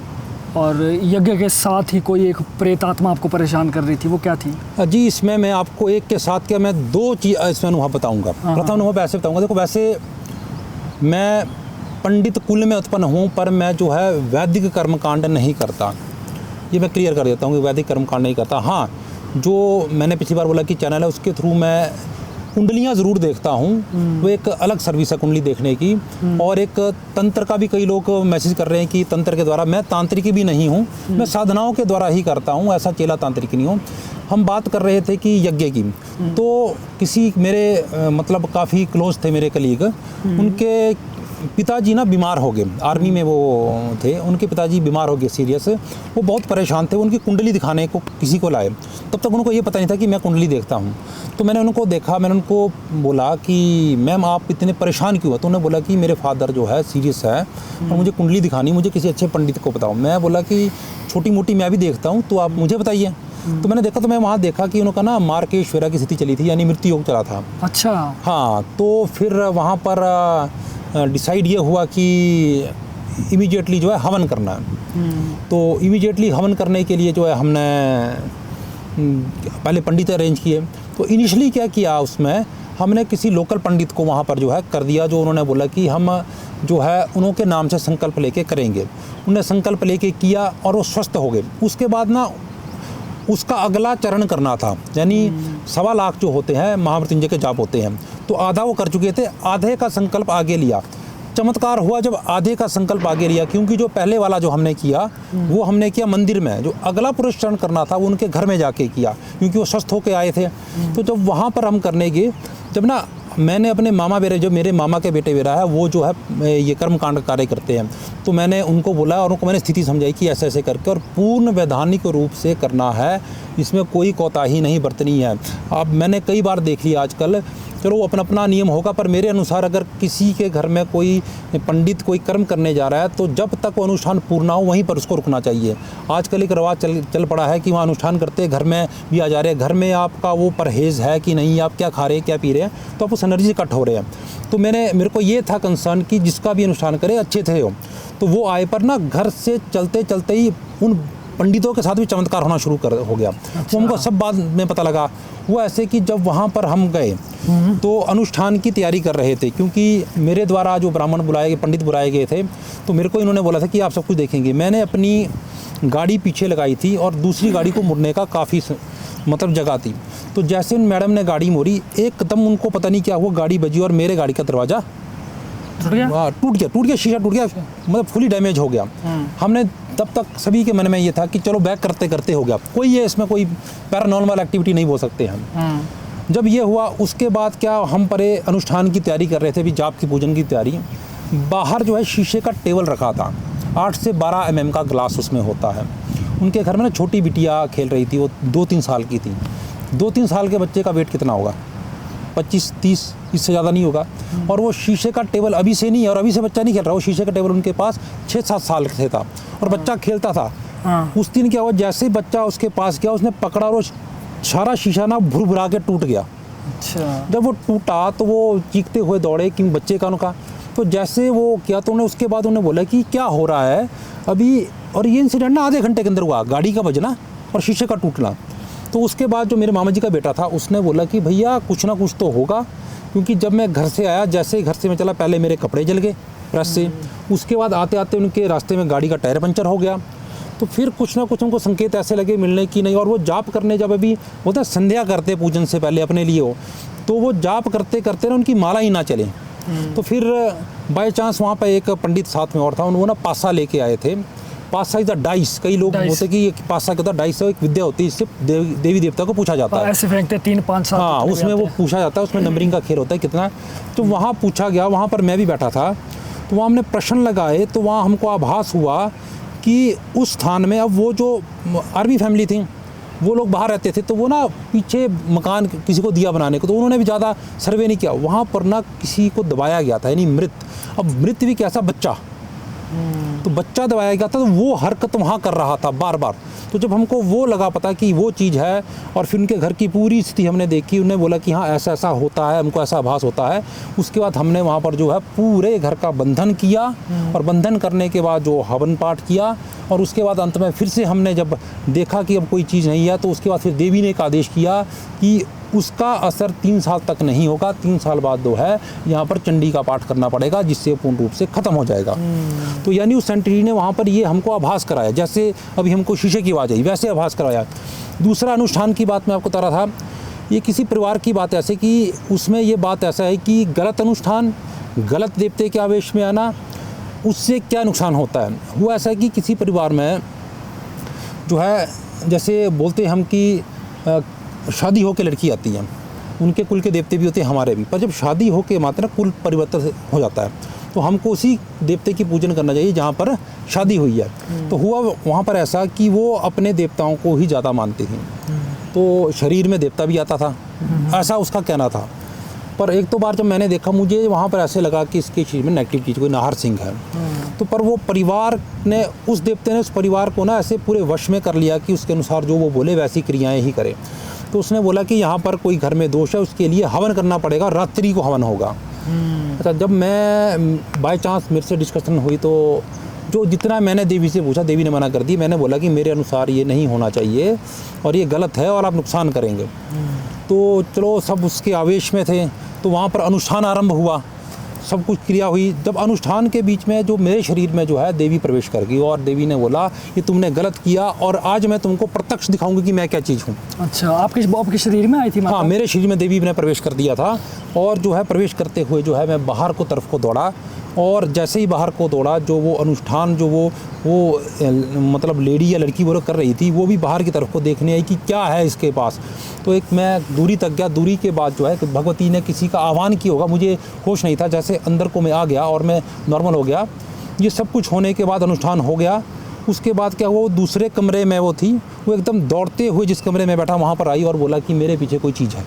और यज्ञ के साथ ही कोई एक प्रेतात्मा आपको परेशान कर रही थी, वो क्या थी? जी, इसमें मैं आपको एक के साथ क्या मैं दो चीज़ इसमें अनुभव बताऊंगा। प्रथम अनुभव ऐसे बताऊंगा, देखो वैसे मैं पंडित कुल में उत्पन्न हूँ, पर मैं जो है वैदिक कर्मकांड नहीं करता। ये मैं क्लियर कर देता हूँ कि वैदिक कर्मकांड नहीं करता। हाँ, जो मैंने पिछली बार बोला कि चैनल है उसके थ्रू मैं कुंडलियाँ ज़रूर देखता हूँ, वो एक अलग सर्विस है कुंडली देखने की। और एक तंत्र का भी कई लोग मैसेज कर रहे हैं कि तंत्र के द्वारा, मैं तांत्रिक भी नहीं हूँ, मैं साधनाओं के द्वारा ही करता हूँ, ऐसा चेला तांत्रिक नहीं हूँ। हम बात कर रहे थे कि यज्ञ की, तो किसी मेरे मतलब काफ़ी क्लोज थे मेरे कलीग, उनके पिताजी ना बीमार हो गए, आर्मी में वो थे, उनके पिताजी बीमार हो गए सीरियस, वो बहुत परेशान थे। उनकी कुंडली दिखाने को किसी को लाए, तब तक उनको ये पता नहीं था कि मैं कुंडली देखता हूँ। तो मैंने उनको देखा, मैंने उनको बोला कि मैम आप इतने परेशान क्यों हो? तो उन्होंने बोला कि मेरे फादर जो है सीरियस है और मुझे कुंडली दिखानी, मुझे किसी अच्छे पंडित को बताओ। मैं बोला कि छोटी मोटी मैं भी देखता हूँ, तो आप मुझे बताइए। तो मैंने देखा, तो मैं वहाँ देखा कि उनका ना मार्केश्वरा की स्थिति चली थी, यानी मृत्यु योग चला था। अच्छा। हाँ, तो फिर वहाँ पर डिसाइड ये हुआ कि इमीडिएटली जो है हवन करना है। तो इमीडिएटली हवन करने के लिए जो है हमने पहले पंडित अरेंज किए। तो इनिशियली क्या किया, उसमें हमने किसी लोकल पंडित को वहाँ पर जो है कर दिया, जो उन्होंने बोला कि हम जो है उनके नाम से संकल्प लेके करेंगे। उन्होंने संकल्प लेके किया और वो स्वस्थ हो गए। उसके बाद ना उसका अगला चरण करना था, यानी 1.25 लाख जो होते हैं महामृत्युंजय के जाप होते हैं, तो आधा वो कर चुके थे, आधे का संकल्प आगे लिया। चमत्कार हुआ जब आधे का संकल्प आगे लिया, क्योंकि जो पहले वाला जो हमने किया वो हमने किया मंदिर में, जो अगला पुरस्चरण करना था वो उनके घर में जाके किया, क्योंकि वो स्वस्थ होके आए थे। तो जब वहाँ पर हम करने गए, जब ना मैंने अपने मामा बेरे, जो मेरे मामा के बेटे बेरा है, वो जो है ये कर्मकांड कार्य करते हैं, तो मैंने उनको बोला और उनको मैंने स्थिति समझाई कि ऐसे ऐसे करके और पूर्ण वैधानिक रूप से करना है, इसमें कोई कोताही नहीं बरतनी है। अब मैंने कई बार देख लिया आजकल, चलो वो अपना अपना नियम होगा, पर मेरे अनुसार अगर किसी के घर में कोई पंडित कोई कर्म करने जा रहा है, तो जब तक वो अनुष्ठान पूर्ण ना हो वहीं पर उसको रुकना चाहिए। आजकल एक रवाज चल पड़ा है कि वहाँ अनुष्ठान करते घर में भी आ जा रहे हैं, घर में आपका वो परहेज़ है कि नहीं, आप क्या खा रहे हैं क्या पी रहे हैं, तो आप उस एनर्जी से कट हो रहे हैं। तो मेरे को ये था कंसर्न कि जिसका भी अनुष्ठान करे अच्छे थे हो। तो वो आए, पर ना घर से चलते चलते ही उन पंडितों के साथ भी चमत्कार होना शुरू हो गया। तो हमको सब बाद में पता लगा। वो ऐसे कि जब वहाँ पर हम गए तो अनुष्ठान की तैयारी कर रहे थे, क्योंकि मेरे द्वारा जो ब्राह्मण बुलाए गए, पंडित बुलाए गए थे, तो मेरे को इन्होंने बोला था कि आप सब कुछ देखेंगे। मैंने अपनी गाड़ी पीछे लगाई थी और दूसरी गाड़ी को मुड़ने का काफ़ी मतलब जगह थी। तो जैसे उन मैडम ने गाड़ी मोड़ी, एकदम उनको पता नहीं क्या हुआ, गाड़ी बजी और मेरे गाड़ी का दरवाज़ा टूट गया, शीशा टूट गया, मतलब फुली डैमेज हो गया। हमने तब तक सभी के मन में ये था कि चलो बैक करते करते हो गया, कोई ये इसमें कोई पैरानॉर्मल एक्टिविटी नहीं बोल सकते हम। जब ये हुआ उसके बाद क्या हम परे अनुष्ठान की तैयारी कर रहे थे, अभी जाप की पूजन की तैयारी। बाहर जो है शीशे का टेबल रखा था, 8 से 12 mm का ग्लास उसमें होता है। उनके घर में ना छोटी बिटिया खेल रही थी, वो 2-3 साल की थी। 2-3 साल के बच्चे का वेट कितना होगा, 25-30, इससे ज़्यादा नहीं होगा। और वो शीशे का टेबल अभी से नहीं है, और अभी से बच्चा नहीं खेल रहा, वो शीशे का टेबल उनके पास 6-7 साल से था और बच्चा खेलता था। उस दिन क्या हुआ, जैसे ही बच्चा उसके पास गया उसने पकड़ा और सारा शीशा ना भुरभुरा के टूट गया। अच्छा। जब वो टूटा तो वो चीखते हुए दौड़े कि बच्चे का उनका, तो जैसे वो किया तो उन्हें उसके बाद उन्हें बोला कि क्या हो रहा है अभी। और ये इंसिडेंट ना आधे घंटे के अंदर हुआ, गाड़ी का बजना और शीशे का टूटना। तो उसके बाद जो मेरे मामा जी का बेटा था उसने बोला कि भैया कुछ ना कुछ तो होगा, क्योंकि जब मैं घर से आया, जैसे ही घर से मैं चला, पहले मेरे कपड़े जल गए प्रेस से, उसके बाद आते आते उनके रास्ते में गाड़ी का टायर पंचर हो गया। तो फिर कुछ ना कुछ हमको संकेत ऐसे लगे मिलने की नहीं। और वो जाप करने जब अभी होता है संध्या करते पूजन से पहले अपने लिए हो, तो वो जाप करते करते ना उनकी माला ही ना चले। तो फिर बाय चांस वहाँ पे एक पंडित साथ में और था, उन्होंने पासा लेके आए थे। पासा इज द डाइस, कई लोग डाइस। होते कि पासा क्या होता है, डाइस एक विद्या होती है, इससे देवी देवता को पूछा जाता है। ऐसे फेंकते 3-5 7। हाँ, उसमें वो पूछा जाता है, उसमें नंबरिंग का खेल होता है कितना। तो वहाँ पूछा गया, वहाँ पर मैं भी बैठा था, तो वहाँ हमने प्रश्न लगाए, तो वहाँ हमको आभास हुआ कि उस स्थान में अब वो जो आर्मी फैमिली थी वो लोग बाहर रहते थे, तो वो ना पीछे मकान किसी को दिया बनाने को, तो उन्होंने भी ज़्यादा सर्वे नहीं किया। वहाँ पर ना किसी को दबाया गया था, यानी मृत। अब मृत भी कैसा, बच्चा, तो बच्चा दबाया गया था, तो वो हरकत वहाँ कर रहा था बार बार। तो जब हमको वो लगा पता कि वो चीज़ है, और फिर उनके घर की पूरी स्थिति हमने देखी, उन्हें बोला कि हाँ ऐसा ऐसा होता है, हमको ऐसा आभास होता है। उसके बाद हमने वहाँ पर जो है पूरे घर का बंधन किया, और बंधन करने के बाद जो हवन पाठ किया, और उसके बाद अंत में फिर से हमने जब देखा कि अब कोई चीज़ नहीं है, तो उसके बाद फिर देवी ने एक आदेश किया कि उसका असर 3 साल तक नहीं होगा, 3 साल बाद जो है यहाँ पर चंडी का पाठ करना पड़ेगा, जिससे पूर्ण रूप से ख़त्म हो जाएगा। तो यानी उस सेंटरी ने वहाँ पर ये हमको आभास कराया, जैसे अभी हमको शीशे की आवाज़ आई वैसे आभास कराया। दूसरा अनुष्ठान की बात मैं आपको बता रहा था, ये किसी परिवार की बात ऐसे कि उसमें ये बात ऐसा है कि गलत अनुष्ठान, गलत देवते के आवेश में आना, उससे क्या नुकसान होता है। वो ऐसा है कि किसी परिवार में जो है, जैसे बोलते हम कि शादी हो के लड़की आती है, उनके कुल के देवते भी होते हैं, हमारे भी, पर जब शादी हो के मात्र कुल परिवर्तन हो जाता है, तो हमको उसी देवते की पूजन करना चाहिए जहाँ पर शादी हुई है। तो हुआ वहाँ पर ऐसा कि वो अपने देवताओं को ही ज़्यादा मानते थे, तो शरीर में देवता भी आता था, ऐसा उसका कहना था। पर एक तो बार जब मैंने देखा, मुझे वहाँ पर ऐसे लगा कि इसके शरीर में नेगेटिव चीज़ कोई नाहर सिंह है। तो पर वो परिवार ने, उस देवते ने उस परिवार को ना ऐसे पूरे वश में कर लिया कि उसके अनुसार जो वो बोले वैसी क्रियाएँ ही करे। तो उसने बोला कि यहाँ पर कोई घर में दोष है, उसके लिए हवन करना पड़ेगा, रात्रि को हवन होगा। अच्छा, जब मैं बाय चांस मेरे से डिस्कशन हुई, तो जो जितना मैंने देवी से पूछा, देवी ने मना कर दी। मैंने बोला कि मेरे अनुसार ये नहीं होना चाहिए और ये गलत है और आप नुकसान करेंगे। तो चलो, सब उसके आवेश में थे, तो वहाँ पर अनुष्ठान आरंभ हुआ, सब कुछ क्रिया हुई। जब अनुष्ठान के बीच में जो मेरे शरीर में जो है देवी प्रवेश कर गई, और देवी ने बोला कि तुमने गलत किया और आज मैं तुमको प्रत्यक्ष दिखाऊंगी कि मैं क्या चीज़ हूँ। अच्छा, आपके शरीर में आई थी माता? हाँ, मेरे शरीर में देवी ने प्रवेश कर दिया था, और जो है प्रवेश करते हुए जो है मैं बाहर को तरफ को दौड़ा, और जैसे ही बाहर को दौड़ा, जो वो अनुष्ठान जो वो मतलब लेडी या लड़की वो लोग कर रही थी, वो भी बाहर की तरफ को देखने आई कि क्या है इसके पास। तो एक मैं दूरी तक गया, दूरी के बाद जो है भगवती ने किसी का आह्वान किया होगा, मुझे होश नहीं था, जैसे अंदर को मैं आ गया और मैं नॉर्मल हो गया। ये सब कुछ होने के बाद अनुष्ठान हो गया। उसके बाद क्या हुआ, वो दूसरे कमरे में वो थी, वो एकदम दौड़ते हुए जिस कमरे में बैठा वहाँ पर आई और बोला कि मेरे पीछे कोई चीज़ है।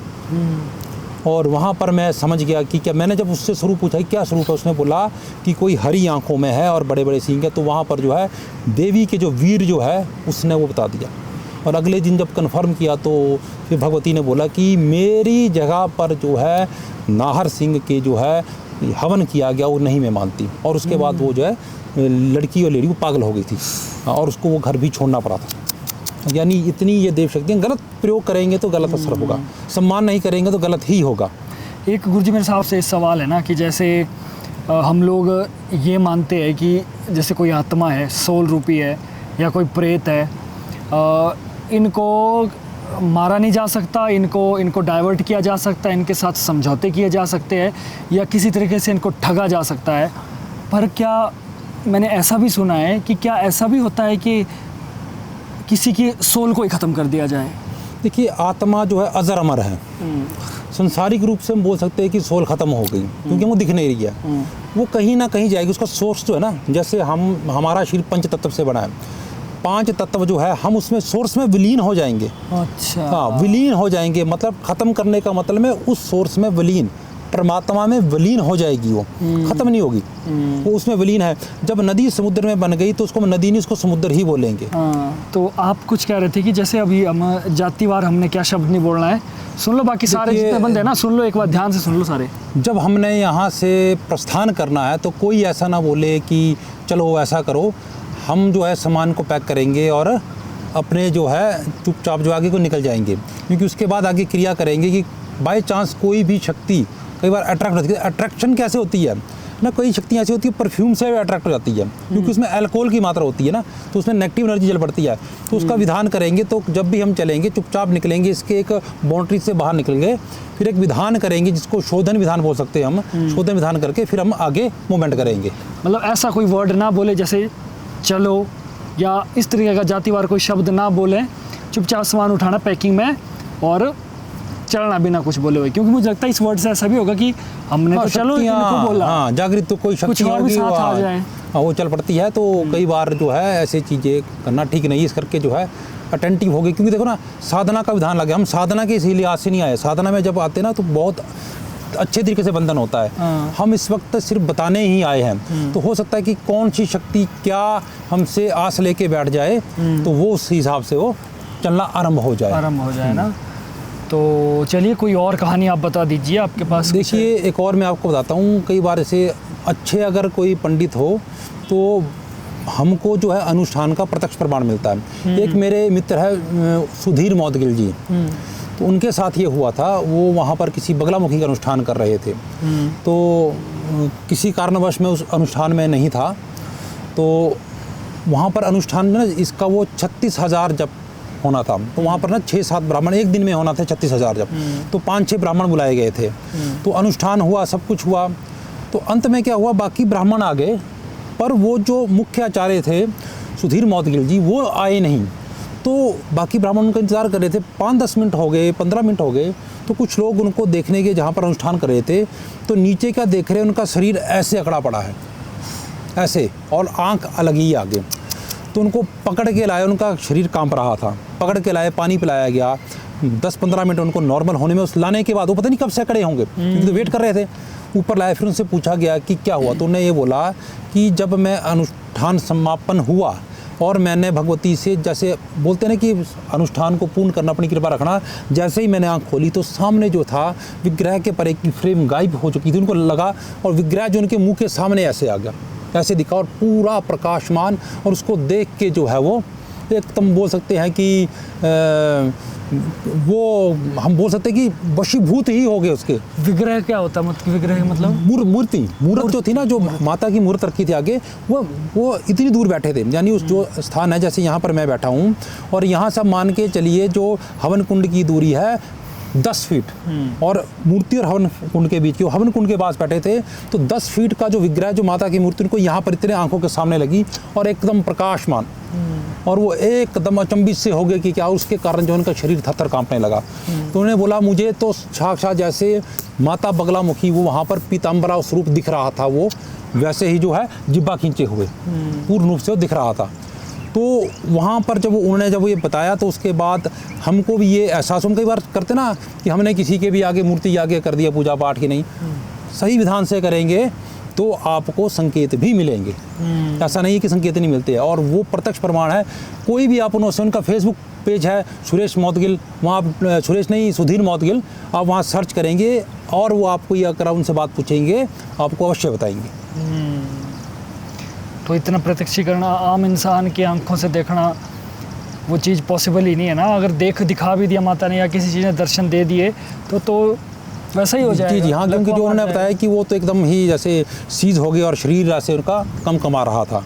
और वहाँ पर मैं समझ गया कि क्या, मैंने जब उससे स्वरूप पूछा कि क्या स्वरूप है, उसने बोला कि कोई हरी आंखों में है और बड़े बड़े सींग है। तो वहाँ पर जो है देवी के जो वीर जो है उसने वो बता दिया। और अगले दिन जब कन्फर्म किया, तो फिर भगवती ने बोला कि मेरी जगह पर जो है नाहर सिंह के जो है हवन किया गया, वो नहीं मैं मानती। और उसके बाद वो जो है लड़की और लेडी वो पागल हो गई थी, और उसको वो घर भी छोड़ना पड़ा था। यानी इतनी ये देव शक्तियाँ, गलत प्रयोग करेंगे तो गलत असर होगा, सम्मान नहीं करेंगे तो गलत ही होगा। एक गुरुजी मेरे साहब से इस सवाल है ना कि जैसे हम लोग ये मानते हैं कि जैसे कोई आत्मा है, सोल रूपी है, या कोई प्रेत है, इनको मारा नहीं जा सकता, इनको डाइवर्ट किया जा सकता है, इनके साथ समझौते किए जा सकते हैं, या किसी तरीके से इनको ठगा जा सकता है। पर क्या मैंने ऐसा भी सुना है कि क्या ऐसा भी होता है कि किसी की सोल को ही ख़त्म कर दिया जाए? देखिए आत्मा जो है अजर अमर है। संसारिक रूप से हम बोल सकते हैं कि सोल ख़त्म हो गई, क्योंकि वो दिख नहीं रही है। वो कहीं ना कहीं जाएगी, उसका सोर्स जो है ना, जैसे हमारा शरीर पंच तत्व से बना है, 5 तत्व जो है हम उसमें सोर्स में विलीन हो जाएंगे। अच्छा। हाँ, विलीन हो जाएंगे, मतलब ख़त्म करने का मतलब है उस सोर्स में विलीन, परमात्मा में विलीन हो जाएगी, वो ख़त्म नहीं होगी, वो उसमें विलीन है। जब नदी समुद्र में बन गई तो उसको नदी नहीं, उसको समुद्र ही बोलेंगे। तो आप कुछ कह रहे थे कि जैसे अभी हम जातिवार हमने क्या शब्द नहीं बोलना है, सुन लो बाकी सारे जितने बंदे हैं ना, सुन लो एक बार ध्यान से सुन लो सारे। जब हमने यहाँ से प्रस्थान करना है तो कोई ऐसा ना बोले कि चलो ऐसा करो, हम जो है सामान को पैक करेंगे और अपने जो है चुपचाप जो आगे को निकल जाएंगे, क्योंकि उसके बाद आगे क्रिया करेंगे कि बाय चांस कोई भी शक्ति कई बार अट्रैक्ट होती है। अट्रैक्शन कैसे होती है ना, कई शक्तियाँ ऐसी होती है परफ्यूम से अट्रैक्ट हो जाती है, क्योंकि उसमें अल्कोहल की मात्रा होती है ना, तो उसमें नेगेटिव एनर्जी जल पड़ती है। तो उसका विधान करेंगे, तो जब भी हम चलेंगे चुपचाप निकलेंगे, इसके एक बाउंड्री से बाहर निकलेंगे, फिर एक विधान करेंगे जिसको शोधन विधान बोल सकते हैं हम। शोधन विधान करके फिर हम आगे मूवमेंट करेंगे। मतलब ऐसा कोई वर्ड ना बोले जैसे चलो या इस तरीके का जातिवार कोई शब्द ना बोले, चुपचाप सामान उठाना पैकिंग में और चलना बिना कुछ बोले हुए, क्योंकि मुझे लगता है इस वर्ड से ऐसा भी होगा कि हमने तो चलो इनको बोला, हाँ, जागृत तो कोई शक्ति और भी साथ आ जाए, हाँ, वो चल पड़ती है। तो कई बार जो है ऐसी चीज़ें करना ठीक नहीं, इस करके जो है अटेंटिव हो गई। क्योंकि देखो ना, साधना का विधान लगे, हम साधना के इसी लिहाज से नहीं आए। साधना में जब आते ना तो बहुत अच्छे तरीके से बंधन होता है। हम इस वक्त सिर्फ बताने ही आए हैं, तो हो सकता है कि कौन सी शक्ति क्या हमसे आस लेके बैठ जाए, तो वो उस हिसाब से वो चलना आरंभ हो जाए ना। तो चलिए कोई और कहानी आप बता दीजिए, आपके पास। देखिए एक और मैं आपको बताता हूँ, कई बार ऐसे अच्छे अगर कोई पंडित हो तो हमको जो है अनुष्ठान का प्रत्यक्ष प्रमाण मिलता है। एक मेरे मित्र है सुधीर मौदगिल जी, तो उनके साथ ये हुआ था, वो वहाँ पर किसी बगलामुखी का अनुष्ठान कर रहे थे, तो किसी कारणवश में उस अनुष्ठान में नहीं था, तो वहाँ पर अनुष्ठान में ना इसका वो 36,000 जप होना था, तो वहाँ पर ना 6-7 ब्राह्मण एक दिन में होना था, 36,000 जप, तो 5-6 ब्राह्मण बुलाए गए थे। तो अनुष्ठान हुआ, सब कुछ हुआ, तो अंत में क्या हुआ, बाकी ब्राह्मण आ गए, पर वो जो मुख्य आचार्य थे सुधीर मौदगिल जी, वो आए नहीं। तो बाकी ब्राह्मण उनका इंतज़ार कर रहे थे, 5-10 मिनट हो गए, 15 मिनट हो गए, तो कुछ लोग उनको देखने के जहाँ पर अनुष्ठान कर रहे थे, तो नीचे क्या देख रहे, उनका शरीर ऐसे अकड़ा पड़ा है, ऐसे, और आँख अलग ही आगे। तो उनको पकड़ के लाए, उनका शरीर कांप रहा था, पकड़ के लाए, पानी पिलाया गया, 10-15 मिनट उनको नॉर्मल होने में, उस लाने के बाद वो पता नहीं कब से खड़े होंगे, क्योंकि तो वेट कर रहे थे। ऊपर लाए, फिर उनसे पूछा गया कि क्या हुआ, तो उन्हें ये बोला कि जब मैं अनुष्ठान समापन हुआ और मैंने भगवती से, जैसे बोलते हैं ना कि अनुष्ठान को पूर्ण करना, अपनी कृपा रखना, जैसे ही मैंने आँख खोली तो सामने जो था विग्रह के परे की फ्रेम गायब हो चुकी थी। उनको लगा, और विग्रह जो उनके मुँह के सामने ऐसे आ गया, ऐसे दिखा, और पूरा प्रकाशमान, और उसको देख के जो है वो एकदम बोल सकते हैं कि वो हम बोल सकते हैं कि वशीभूत ही हो गए उसके। विग्रह क्या होता है, मतलब विग्रह मतलब मूर्त जो थी ना, जो माता की मूर्त रखी थी आगे, वो इतनी दूर बैठे थे, यानी उस जो स्थान है, जैसे यहाँ पर मैं बैठा हूँ, और यहाँ सब मान के चलिए जो हवन कुंड की दूरी है 10 फीट, और मूर्ति और हवन कुंड के बीच की, हवन कुंड के पास बैठे थे, तो 10 फीट का जो विग्रह, जो माता की मूर्ति, उनको यहाँ पर इतने आंखों के सामने लगी, और एकदम प्रकाशमान, और वो एकदम अचंभित से हो गए कि क्या, उसके कारण जो उनका शरीर थर-थर कांपने लगा। तो उन्होंने बोला, मुझे तो साक्षात जैसे माता बगलामुखी, वो वहाँ पर पीताम्बरा स्वरूप दिख रहा था, वो वैसे ही जो है जिब्बा खींचे हुए पूर्ण रूप से वो दिख रहा था। तो वहाँ पर जब उन्होंने जब ये बताया, तो उसके बाद हमको भी ये एहसास, हम कई बार करते ना कि हमने किसी के भी आगे मूर्ति आगे कर दिया पूजा पाठ की, नहीं, सही विधान से करेंगे तो आपको संकेत भी मिलेंगे। ऐसा नहीं है कि संकेत नहीं मिलते हैं, और वो प्रत्यक्ष प्रमाण है। कोई भी आप उनका फेसबुक पेज है सुरेश मौदगिल, वहाँ आप सुधीर मौदगिल, आप वहाँ सर्च करेंगे, और वो आपको ये अगर उनसे बात पूछेंगे आपको अवश्य बताएंगे। तो इतना प्रत्यक्षीकरण आम इंसान की आंखों से देखना वो चीज़ पॉसिबल ही नहीं है ना। अगर दिखा भी दिया माता ने, या किसी चीज़ ने दर्शन दे दिए, तो वैसा ही हो जाएगा। जी हाँ, क्योंकि जो उन्होंने बताया कि वो तो एकदम ही जैसे सीज हो गया, और शरीर ऐसे उनका कमा रहा था।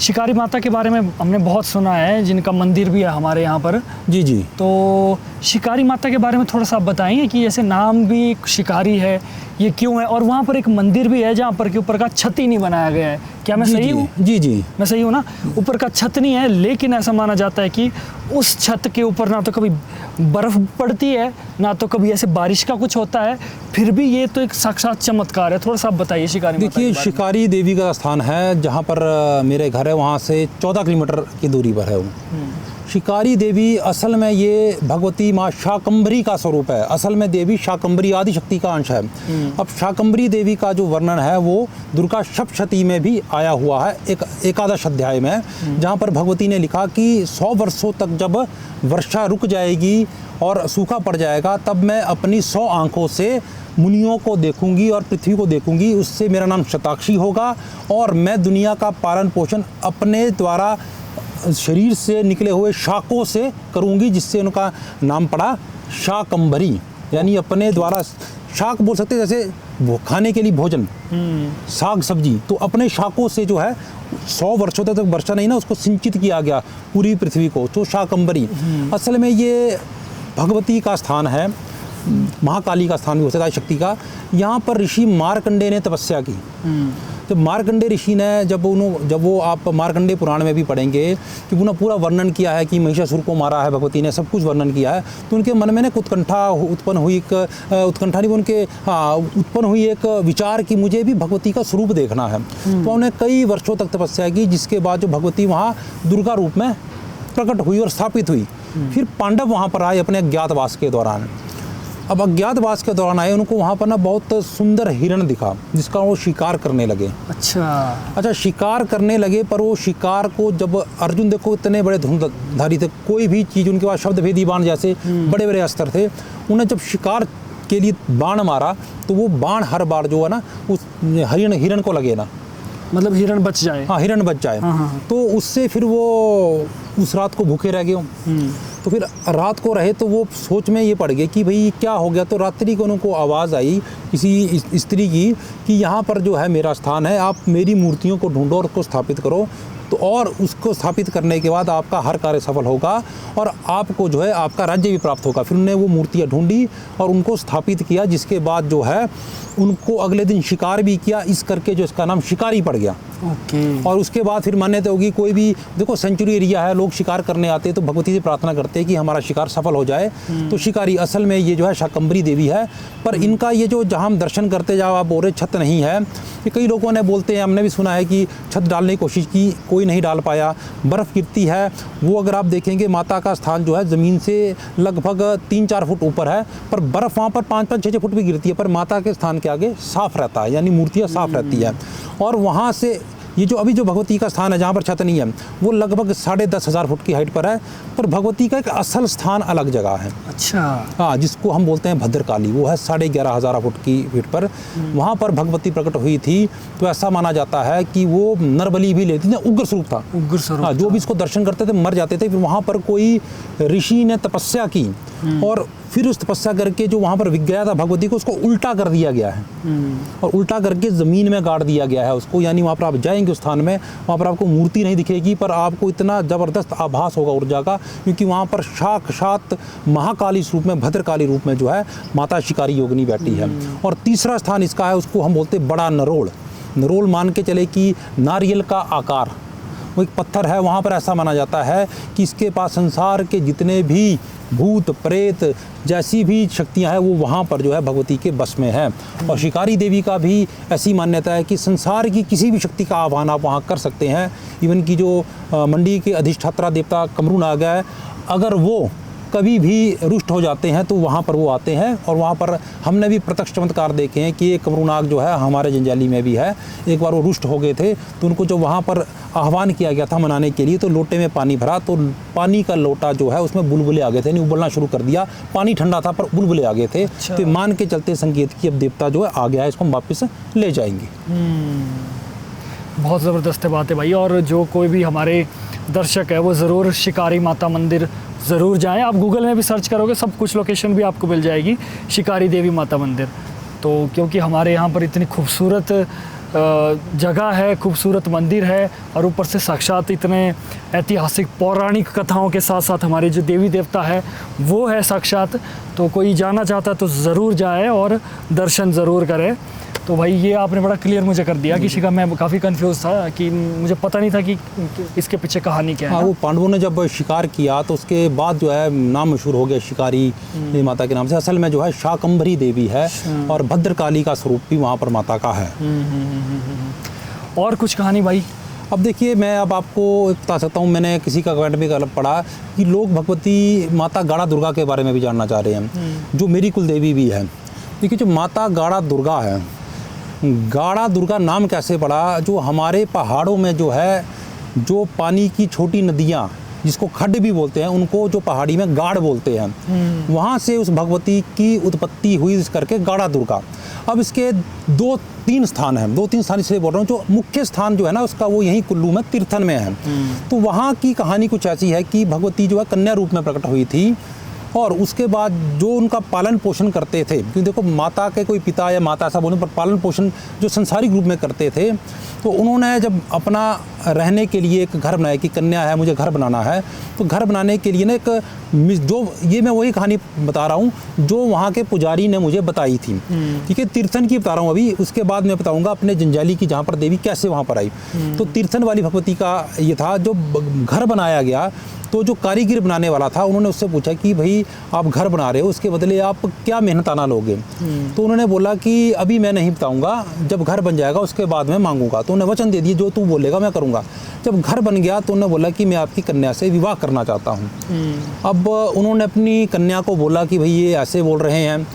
शिकारी माता के बारे में हमने बहुत सुना है, जिनका मंदिर भी है हमारे यहाँ पर। जी। तो शिकारी माता के बारे में थोड़ा सा आप बताएंगे कि जैसे नाम भी शिकारी है, ये क्यों है, और वहाँ पर एक मंदिर भी है जहाँ पर के ऊपर का छत ही नहीं बनाया गया है, क्या मैं जी, सही जी, हूँ? जी जी मैं सही हूँ ना? ऊपर का छत नहीं है, लेकिन ऐसा माना जाता है कि उस छत के ऊपर ना तो कभी बर्फ पड़ती है, ना तो कभी ऐसे बारिश का कुछ होता है, फिर भी ये तो एक साक्षात चमत्कार है। थोड़ा सा आप बताइए शिकारी माता के देखिए, बारे में। शिकारी देवी का स्थान है जहाँ पर मेरे घर है, वहाँ से 14 किलोमीटर की दूरी पर है वो। शिकारी देवी असल में ये भगवती माँ शाकंभरी का स्वरूप है। असल में देवी शाकंभरी आदि शक्ति का अंश है। अब शाकंभरी देवी का जो वर्णन है वो दुर्गा सप्तशती में भी आया हुआ है, एक एकादश अध्याय में, जहाँ पर भगवती ने लिखा कि 100 वर्षों तक जब वर्षा रुक जाएगी और सूखा पड़ जाएगा, तब मैं अपनी 100 आँखों से मुनियों को देखूंगी और पृथ्वी को देखूंगी। उससे मेरा नाम शताक्षी होगा और मैं दुनिया का पालन पोषण अपने द्वारा शरीर से निकले हुए शाकों से करूंगी, जिससे उनका नाम पड़ा शाकंभरी, यानी अपने द्वारा शाक बोल सकते हैं, जैसे खाने के लिए भोजन, साग सब्जी, तो अपने शाकों से जो है 100 वर्षों तक वर्षा नहीं ना, उसको सिंचित किया गया पूरी पृथ्वी को, तो शाकंभरी। असल में ये भगवती का स्थान है, महाकाली का स्थान भी हो सकता है, शक्ति का। यहाँ पर ऋषि मार्कंडेय ने तपस्या की। जब मार्कंडेय ऋषि ने जब वो आप मार्कंडेय पुराण में भी पढ़ेंगे कि उन्होंने पूरा वर्णन किया है कि महिषासुर को मारा है भगवती ने, सब कुछ वर्णन किया है, तो उनके मन में ना उत्कंठा उत्पन्न हुई, उत्पन्न हुई एक विचार कि मुझे भी भगवती का स्वरूप देखना है। तो उन्होंने कई वर्षों तक तपस्या की, जिसके बाद जो भगवती वहाँ दुर्गा रूप में प्रकट हुई और स्थापित हुई। फिर पांडव वहाँ पर आए अपने अज्ञातवास के दौरान। अब अज्ञातवास के दौरान आए, उनको वहाँ पर ना बहुत सुंदर हिरण दिखा, जिसका वो शिकार करने लगे। अच्छा, शिकार करने लगे, पर वो शिकार को जब अर्जुन देखो इतने बड़े धनुर्धारी थे, कोई भी चीज़ उनके पास शब्द भेदी बाण जैसे बड़े बड़े अस्त्र थे, उन्हें जब शिकार के लिए बाण मारा तो वो बाण हर बार जो है ना उस हिरण को लगे ना, मतलब हिरण बच जाए। हाँ, हिरण बच जाए। हाँ। तो उससे फिर वो उस रात को भूखे रह गए। तो फिर रात को रहे तो वो सोच में ये पड़ गए कि भाई क्या हो गया। तो रात्रि को उनको आवाज़ आई किसी स्त्री की कि यहाँ पर जो है मेरा स्थान है, आप मेरी मूर्तियों को ढूंढो और उसको स्थापित करो, तो और उसको स्थापित करने के बाद आपका हर कार्य सफल होगा और आपको जो है आपका राज्य भी प्राप्त होगा। फिर उन्होंने वो मूर्तियाँ ढूंढी और उनको स्थापित किया, जिसके बाद जो है उनको अगले दिन शिकार भी किया, इस करके जो इसका नाम शिकारी पड़ गया। और उसके बाद फिर मान्यता होगी, कोई भी देखो सेंचुरी एरिया है, लोग शिकार करने आते हैं तो भगवती से प्रार्थना करते हैं कि हमारा शिकार सफल हो जाए। तो शिकारी असल में ये जो है शाकंभरी देवी है। पर इनका ये जो जहाँ हम दर्शन करते जाओ, आप बोल रहे छत नहीं है, ये कई लोगों ने बोलते हैं, हमने भी सुना है कि छत डालने की कोशिश की, कोई नहीं डाल पाया, बर्फ़ गिरती है। वो अगर आप देखेंगे माता का स्थान जो है ज़मीन से लगभग 3-4 फुट ऊपर है, पर बर्फ़ वहाँ पर 5-5-6-6 फुट भी गिरती है, पर माता के स्थान के आगे साफ़ रहता है, यानी मूर्तियाँ साफ़ रहती है। और वहाँ से ये जो अभी जो भगवती का स्थान है जहाँ पर छत नहीं है, वो लगभग 10,500 फुट की हाइट पर है, पर भगवती का एक असल स्थान अलग जगह है। अच्छा। हाँ, जिसको हम बोलते हैं भद्रकाली, वो है 11,500 फुट की फीट पर। वहाँ पर भगवती प्रकट हुई थी। तो ऐसा माना जाता है कि वो नरबली भी लेती थी, उग्र स्वरूप था। उग्र स्वरूप। हाँ, जो भी इसको दर्शन करते थे मर जाते थे। फिर वहाँ पर कोई ऋषि ने तपस्या की और फिर उस तपस्या करके जो वहाँ पर विक गया था भगवती को, उसको उल्टा कर दिया गया है और उल्टा करके ज़मीन में गाड़ दिया गया है उसको। यानी वहाँ पर आप जाएंगे उस स्थान में, वहाँ पर आपको मूर्ति नहीं दिखेगी, पर आपको इतना ज़बरदस्त आभास होगा ऊर्जा का, क्योंकि वहाँ पर साक्षात महाकाली रूप में, भद्रकाली रूप में जो है माता शिकारी योगिनी बैठी है। और तीसरा स्थान इसका है, उसको हम बोलते बड़ा नरोल। नरोल मान के चले कि नारियल का आकार, वो एक पत्थर है। वहाँ पर ऐसा माना जाता है कि इसके पास संसार के जितने भी भूत प्रेत जैसी भी शक्तियाँ हैं वो वहाँ पर जो है भगवती के बस में है। और शिकारी देवी का भी ऐसी मान्यता है कि संसार की किसी भी शक्ति का आह्वान आप वहाँ कर सकते हैं। इवन की जो मंडी के अधिष्ठात्रा देवता कमरू नाग है, अगर वो कभी भी रुष्ट हो जाते हैं तो वहाँ पर वो आते हैं। और वहाँ पर हमने भी प्रत्यक्ष चमत्कार देखे हैं कि एक कमरू नाग जो है हमारे जंजाली में भी है। एक बार वो रुष्ट हो गए थे तो उनको जो वहाँ पर आह्वान किया गया था मनाने के लिए, तो लोटे में पानी भरा, तो पानी का लोटा जो है उसमें बुलबुले आ गए थे, नहीं उबलना शुरू कर दिया। पानी ठंडा था पर बुलबुले आ गए थे। अच्छा। तो मान के चलते संकेत कि अब देवता जो है आ गया है, इसको हम वापस ले जाएंगे। बहुत ज़बरदस्त बात है भाई। और जो कोई भी हमारे दर्शक है वो ज़रूर शिकारी माता मंदिर ज़रूर जाएं। आप गूगल में भी सर्च करोगे, सब कुछ लोकेशन भी आपको मिल जाएगी, शिकारी देवी माता मंदिर। तो क्योंकि हमारे यहाँ पर इतनी खूबसूरत जगह है, खूबसूरत मंदिर है, और ऊपर से साक्षात इतने ऐतिहासिक पौराणिक कथाओं के साथ साथ हमारे जो देवी देवता है वो है साक्षात। तो कोई जाना चाहता है तो ज़रूर जाए और दर्शन ज़रूर करे। तो भाई ये आपने बड़ा क्लियर मुझे कर दिया कि शिखा, मैं काफ़ी कंफ्यूज था कि मुझे पता नहीं था कि इसके पीछे कहानी क्या है। हाँ, वो पांडवों ने जब शिकार किया तो उसके बाद जो है नाम मशहूर हो गया शिकारी माता के नाम से। असल में जो है शाकंभरी देवी है और भद्रकाली का स्वरूप भी वहाँ पर माता का है। और कुछ कहानी भाई? अब देखिए, मैं अब आपको बता सकता हूँ, मैंने किसी का कमेंट में पढ़ा कि लोग भगवती माता गाड़ा दुर्गा के बारे में भी जानना चाह रहे हैं, जो मेरी कुल देवी भी है। देखिए, जो माता गाड़ा दुर्गा है, गाड़ा दुर्गा नाम कैसे पड़ा? जो हमारे पहाड़ों में जो है, जो पानी की छोटी नदियाँ जिसको खड्ड भी बोलते हैं, उनको जो पहाड़ी में गाड़ बोलते हैं, वहाँ से उस भगवती की उत्पत्ति हुई, इस करके गाड़ा दुर्गा। अब इसके 2-3 स्थान हैं, 2-3 स्थान इसलिए बोल रहा हूँ। जो मुख्य स्थान जो है ना उसका, वो यहीं कुल्लू में तीर्थन में है। तो वहाँ की कहानी कुछ ऐसी है कि भगवती जो है कन्या रूप में प्रकट हुई थी, और उसके बाद जो उनका पालन पोषण करते थे, क्योंकि देखो माता के कोई पिता या माता ऐसा बोलने पर पालन पोषण जो संसारिक रूप में करते थे, तो उन्होंने जब अपना रहने के लिए एक घर बनाया कि कन्या है, मुझे घर बनाना है, तो घर बनाने के लिए ना एक जो, ये मैं वही कहानी बता रहा हूँ जो वहाँ के पुजारी ने मुझे बताई थी। ठीक है, तीर्थन की बता रहा हूँ अभी, उसके बाद मैं बताऊँगा अपने जंजाली की, जहाँ पर देवी कैसे वहाँ पर आई। तो तीर्थन वाली भगवती का ये था, जो घर बनाया गया, तो जो कारीगर बनाने वाला था, उन्होंने उससे पूछा कि भाई आप घर बना रहे हो, उसके बदले आप क्या मेहनताना लोगे? तो उन्होंने बोला कि अभी मैं नहीं बताऊंगा, जब घर बन जाएगा उसके बाद मैं मांगूंगा। तो उन्हें वचन दे दिए, जो तू बोलेगा मैं करूंगा। जब घर बन गया तो उन्होंने बोला कि मैं आपकी कन्या से विवाह करना चाहता हूँ। अब उन्होंने अपनी कन्या को बोला कि भाई ये ऐसे बोल रहे हैं।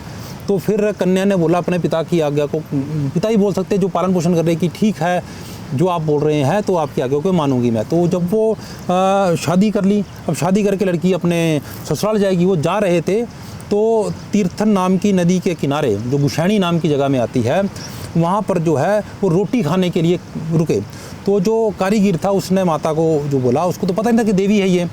तो फिर कन्या ने बोला अपने पिता की आज्ञा को, पिता ही बोल सकते जो पालन पोषण कर रहे, कि ठीक है जो आप बोल रहे हैं तो आपकी आज्ञा को मानूंगी मैं। तो जब वो शादी कर ली, अब शादी करके लड़की अपने ससुराल जाएगी, वो जा रहे थे तो तीर्थन नाम की नदी के किनारे, जो गुशैनी नाम की जगह में आती है, वहाँ पर जो है वो रोटी खाने के लिए रुके। तो जो कारीगर था उसने माता को जो बोला, उसको तो पता नहीं था कि देवी है ये,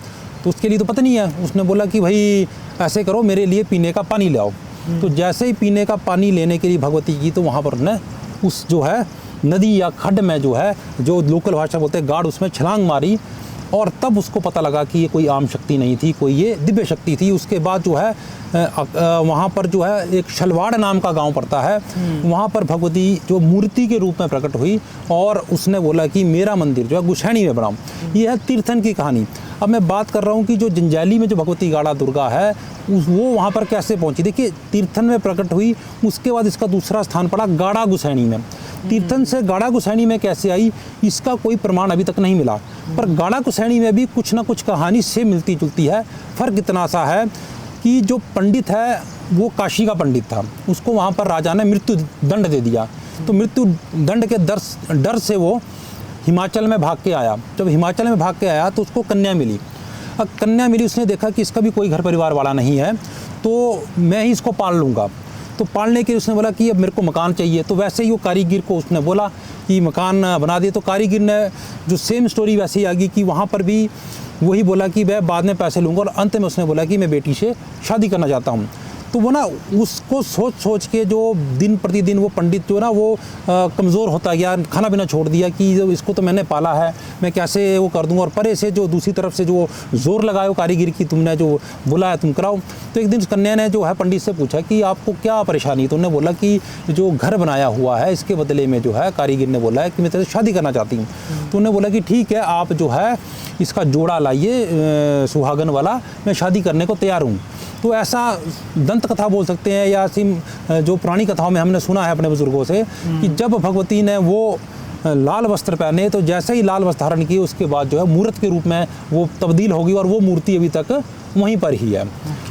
तो उसके लिए तो पता नहीं है। उसने बोला कि भाई ऐसे करो, मेरे लिए पीने का पानी ले आओ। तो जैसे ही पीने का पानी लेने के लिए भगवती की, तो वहाँ पर ने उस जो है नदी या खड्ड में जो है, जो लोकल भाषा बोलते हैं गाड़, उसमें छलांग मारी, और तब उसको पता लगा कि ये कोई आम शक्ति नहीं थी, कोई ये दिव्य शक्ति थी। उसके बाद जो है वहाँ पर जो है एक शलवाड़ नाम का गांव पड़ता है, वहाँ पर भगवती जो मूर्ति के रूप में प्रकट हुई, और उसने बोला कि मेरा मंदिर जो है गुशैनी में बनाऊँ। ये है तीर्थन की कहानी। अब मैं बात कर रहा हूँ कि जो जंजैली में जो भगवती गाड़ा दुर्गा है, वो वहाँ पर कैसे पहुँची। देखिए, तीर्थन में प्रकट हुई, उसके बाद इसका दूसरा स्थान पड़ा गाड़ा गुशैनी में। तीर्थन से गाड़ा गुशैनी में कैसे आई, इसका कोई प्रमाण अभी तक नहीं मिला, पर गाड़ा गुशैनी में भी कुछ ना कुछ कहानी से मिलती जुलती है। फ़र्क इतना सा है कि जो पंडित है वो काशी का पंडित था, उसको वहाँ पर राजा ने मृत्यु दंड दे दिया। तो मृत्यु दंड के डर से वो हिमाचल में भाग के आया। जब हिमाचल में भाग के आया तो उसको कन्या मिली। अब कन्या मिली, उसने देखा कि इसका भी कोई घर परिवार वाला नहीं है, तो मैं ही इसको पाल लूँगा। तो पालने के लिए उसने बोला कि अब मेरे को मकान चाहिए। तो वैसे ही वो कारीगर को उसने बोला कि मकान बना दिए। तो कारीगर ने जो सेम स्टोरी वैसे ही आ गई कि वहाँ पर भी वही बोला कि मैं बाद में पैसे लूँगा, और अंत में उसने बोला कि मैं बेटी से शादी करना चाहता हूँ। तो वो ना उसको सोच के जो दिन प्रतिदिन वो पंडित जो ना वो कमज़ोर होता गया, खाना पीना छोड़ दिया कि इसको तो मैंने पाला है, मैं कैसे वो कर दूँगा। और परे से जो दूसरी तरफ से जो जोर लगाया कारीगर की, तुमने जो बोला है तुम कराओ। तो एक दिन उस कन्या ने जो है पंडित से पूछा कि आपको क्या परेशानी। तो उन्होंने बोला कि जो घर बनाया हुआ है इसके बदले में जो है कारीगर ने बोला है कि मैं तेरे से शादी करना चाहती हूँ। तो उन्होंने बोला कि ठीक है, आप जो है इसका जोड़ा लाइए सुहागन वाला, मैं शादी करने को तैयार हूँ। तो ऐसा दंत कथा बोल सकते हैं, या ऐसी जो पुरानी कथाओं में हमने सुना है अपने बुजुर्गों से कि जब भगवती ने वो लाल वस्त्र पहने, तो जैसे ही लाल वस्त्र धारण किए उसके बाद जो है मूर्त के रूप में वो तब्दील होगी, और वो मूर्ति अभी तक वहीं पर ही है।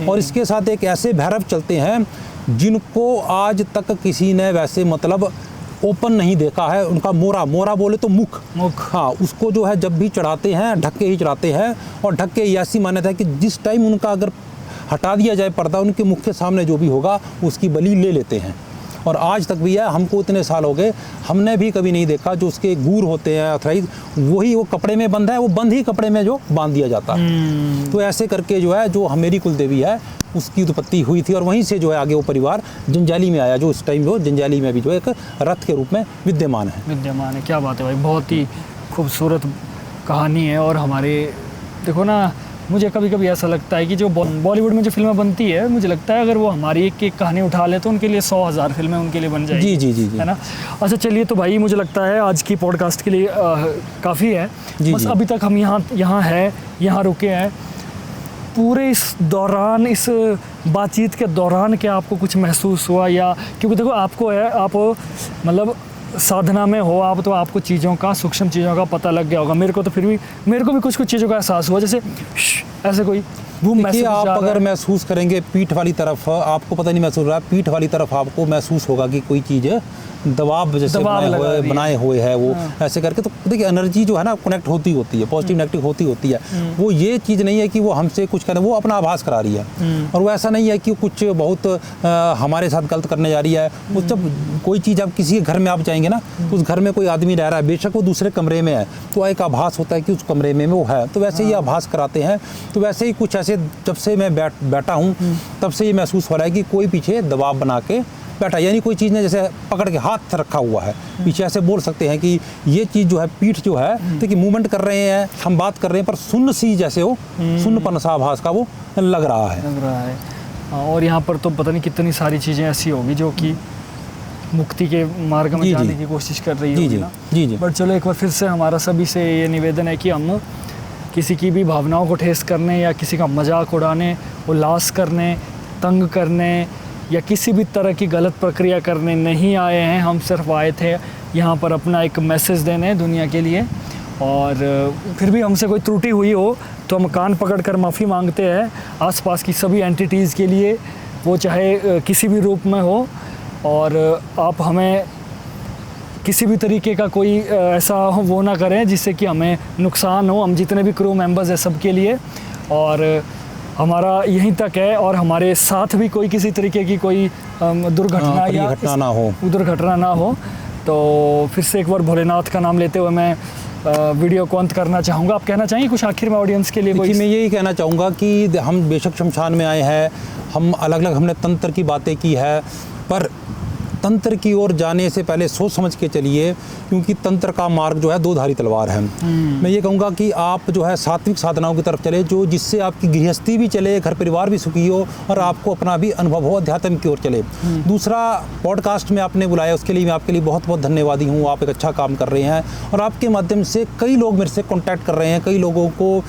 और इसके साथ एक ऐसे भैरव चलते हैं जिनको आज तक किसी ने वैसे मतलब ओपन नहीं देखा है। उनका मोरा बोले तो मुख, हाँ, उसको जो है जब भी चढ़ाते हैं ढक के ही चढ़ाते हैं। और ढक के ऐसी मान्यता है कि जिस टाइम उनका अगर हटा दिया जाए पर्दा, उनके मुख के सामने जो भी होगा उसकी बलि ले लेते हैं। और आज तक भी है, हमको इतने साल हो गए, हमने भी कभी नहीं देखा जो उसके गूर होते हैं अथराइज, वही वो कपड़े में बंद है, वो बंद ही कपड़े में जो बांध दिया जाता है। तो ऐसे करके जो है जो मेरी कुल देवी है उसकी उत्पत्ति हुई थी, और वहीं से जो है आगे वो परिवार जंजाली में आया, जो उस टाइम जो जंजाली में भी जो एक रथ के रूप में विद्यमान है। क्या बात है भाई, बहुत ही खूबसूरत कहानी है। और हमारे देखो ना, मुझे कभी कभी ऐसा लगता है कि जो बॉलीवुड में जो फिल्में बनती है, मुझे लगता है अगर वो हमारी एक एक कहानी उठा ले तो उनके लिए 100,000 फिल्में उनके लिए बन जाएगी। जी है ना। अच्छा चलिए, तो भाई मुझे लगता है आज की पॉडकास्ट के लिए काफ़ी है। बस अभी तक हम यहाँ रुके हैं। पूरे इस दौरान, इस बातचीत के दौरान क्या आपको कुछ महसूस हुआ? या क्योंकि देखो आपको है, आप मतलब साधना में हो आप, तो आपको चीज़ों का, सूक्ष्म चीज़ों का पता लग गया होगा। मेरे को भी कुछ चीज़ों का एहसास हुआ, जैसे ऐसे कोई देखिए, आप अगर महसूस करेंगे पीठ वाली तरफ, आपको पता नहीं महसूस हो रहा है, पीठ वाली तरफ आपको महसूस होगा कि कोई चीज़ दबाव जैसे बनाए हुए है वो ऐसे करके। तो देखिए एनर्जी जो है ना कनेक्ट होती है, पॉजिटिव नेगेटिव होती है। वो ये चीज़ नहीं है कि वो हमसे कुछ करे, वो अपना आभास करा रही है। और वो ऐसा नहीं है कि कुछ बहुत हमारे साथ गलत करने जा रही है। वो जब कोई चीज़, आप किसी के घर में आप जाएंगे ना, तो उस घर में कोई आदमी रह रहा है, बेशक वो दूसरे कमरे में है, तो एक आभास होता है कि उस कमरे में वो है। तो वैसे ही आभास कराते हैं। तो वैसे ही कुछ ऐसे, जब से मैं बैठा हूँ तब से ये महसूस हो रहा है कि कोई पीछे दबाव बना के बैठा, यानी कोई चीज़ ने जैसे पकड़ के हाथ रखा हुआ है पीछे। ऐसे बोल सकते हैं कि ये चीज़ जो है, पीठ जो है, देखिए मूवमेंट कर रहे हैं, हम बात कर रहे हैं, पर सुन्न सी जैसे हो, सुन्नपन सा आभास का वो लग रहा है। और यहाँ पर तो पता नहीं कितनी सारी चीज़ें ऐसी होगी जो कि मुक्ति के मार्ग में जाने की कोशिश कर रही होगी ना। जी। बट चलो एक बार फिर से हमारा सभी से ये निवेदन है कि हम किसी की भी भावनाओं को ठेस करने या किसी का मजाक उड़ाने, उल्लास करने, तंग करने या किसी भी तरह की गलत प्रक्रिया करने नहीं आए हैं। हम सिर्फ आए थे यहाँ पर अपना एक मैसेज देने दुनिया के लिए। और फिर भी हमसे कोई त्रुटि हुई हो तो हम कान पकड़कर माफ़ी मांगते हैं आसपास की सभी एंटिटीज़ के लिए, वो चाहे किसी भी रूप में हो। और आप हमें किसी भी तरीके का कोई ऐसा वो ना करें जिससे कि हमें नुकसान हो। हम जितने भी क्रू मेंबर्स हैं सबके लिए, और हमारा यहीं तक है। और हमारे साथ भी कोई किसी तरीके की कोई दुर्घटना या दुर्घटना ना हो। तो फिर से एक बार भोलेनाथ का नाम लेते हुए मैं वीडियो को अंत करना चाहूँगा। आप कहना चाहिए कुछ आखिर में ऑडियंस के लिए? मैं यही कहना चाहूँगा कि हम बेशक शमशान में आए हैं, हम अलग अलग हमने तंत्र की बातें की है, पर तंत्र की ओर जाने से पहले सोच समझ के चलिए, क्योंकि तंत्र का मार्ग जो है दो धारी तलवार है। मैं ये कहूँगा कि आप जो है सात्विक साधनाओं की तरफ चले, जो जिससे आपकी गृहस्थी भी चले, घर परिवार भी सुखी हो और आपको अपना भी अनुभव हो, अध्यात्म की ओर चले। दूसरा, पॉडकास्ट में आपने बुलाया, उसके लिए मैं आपके लिए बहुत बहुत धन्यवादी हूँ। आप एक अच्छा काम कर रहे हैं और आपके माध्यम से कई लोग मेरे से कॉन्टैक्ट कर रहे हैं। कई लोगों को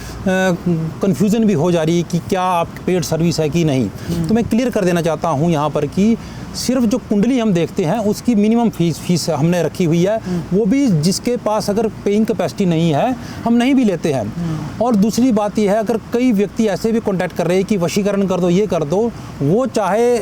कन्फ्यूज़न भी हो जा रही है कि क्या आप पेड सर्विस है कि नहीं। तो मैं क्लियर कर देना चाहता हूँ यहाँ पर कि सिर्फ जो कुंडली हम देखते हैं उसकी मिनिमम फीस हमने रखी हुई है, वो भी जिसके पास अगर पेइंग कैपेसिटी नहीं है हम नहीं भी लेते हैं। और दूसरी बात यह है, अगर कई व्यक्ति ऐसे भी कॉन्टैक्ट कर रहे हैं कि वशीकरण कर दो, ये कर दो, वो चाहे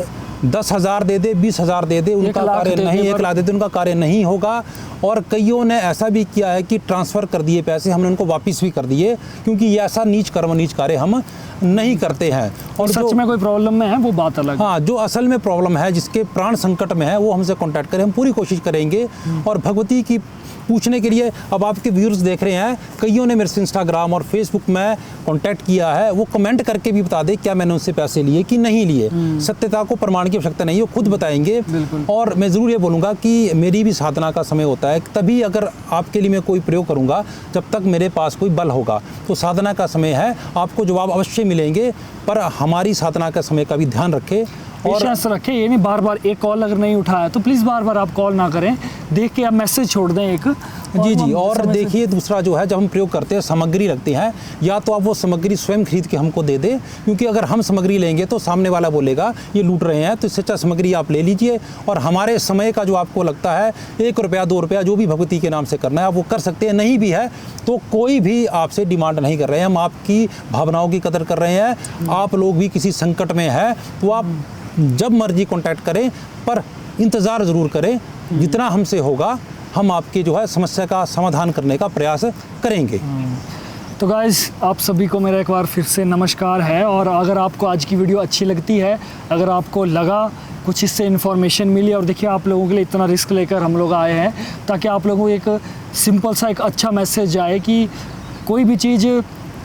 10,000 दे दे, 20,000 दे दे, उनका कार्य नहीं, 1 लाख दे दे, उनका कार्य नहीं होगा। और कईयों ने ऐसा भी किया है कि ट्रांसफ़र कर दिए पैसे, हमने उनको वापस भी कर दिए, क्योंकि ये ऐसा नीच कर्म, नीच कार्य हम नहीं करते हैं। और सच में कोई प्रॉब्लम में है वो बात अलग। हाँ, जो असल में प्रॉब्लम है, जिसके प्राण संकट में है, वो हमसे कॉन्टैक्ट करें, हम पूरी कोशिश करेंगे। और भगवती की पूछने के लिए अब आपके व्यूअर्स देख रहे हैं, कईयों ने मेरे से इंस्टाग्राम और फेसबुक में कांटेक्ट किया है, वो कमेंट करके भी बता दे क्या मैंने उनसे पैसे लिए कि नहीं लिए। सत्यता को प्रमाण की आवश्यकता नहीं है, वो खुद बताएंगे। और मैं ज़रूर ये बोलूँगा कि मेरी भी साधना का समय होता है, तभी अगर आपके लिए मैं कोई प्रयोग करूँगा जब तक मेरे पास कोई बल होगा। तो साधना का समय है, आपको जवाब अवश्य मिलेंगे, पर हमारी साधना का समय का भी ध्यान रखें और रखें। ये नहीं बार बार एक कॉल अगर नहीं उठाया तो प्लीज़ बार बार आप कॉल ना करें, देख के आप मैसेज छोड़ दें एक। जी। और देखिए, दूसरा जो है, जब हम प्रयोग करते हैं, सामग्री रखते हैं, या तो आप वो सामग्री स्वयं खरीद के हमको दे दें, क्योंकि अगर हम सामग्री लेंगे तो सामने वाला बोलेगा ये लूट रहे हैं। तो इससे अच्छा सामग्री आप ले लीजिए, और हमारे समय का जो आपको लगता है 1 रुपया 2 रुपया जो भी भगवती के नाम से करना है आप वो कर सकते हैं। नहीं भी है तो कोई भी आपसे डिमांड नहीं कर रहे हैं, हम आपकी भावनाओं की कदर कर रहे हैं। आप लोग भी किसी संकट में है तो आप जब मर्जी कांटेक्ट करें, पर इंतज़ार ज़रूर करें। जितना हमसे होगा हम आपकी जो है समस्या का समाधान करने का प्रयास करेंगे। तो गाइज़, आप सभी को मेरा एक बार फिर से नमस्कार है। और अगर आपको आज की वीडियो अच्छी लगती है, अगर आपको लगा कुछ इससे इन्फॉर्मेशन मिली, और देखिए आप लोगों के लिए इतना रिस्क लेकर हम लोग आए हैं ताकि आप लोगों को एक सिंपल सा एक अच्छा मैसेज आए कि कोई भी चीज़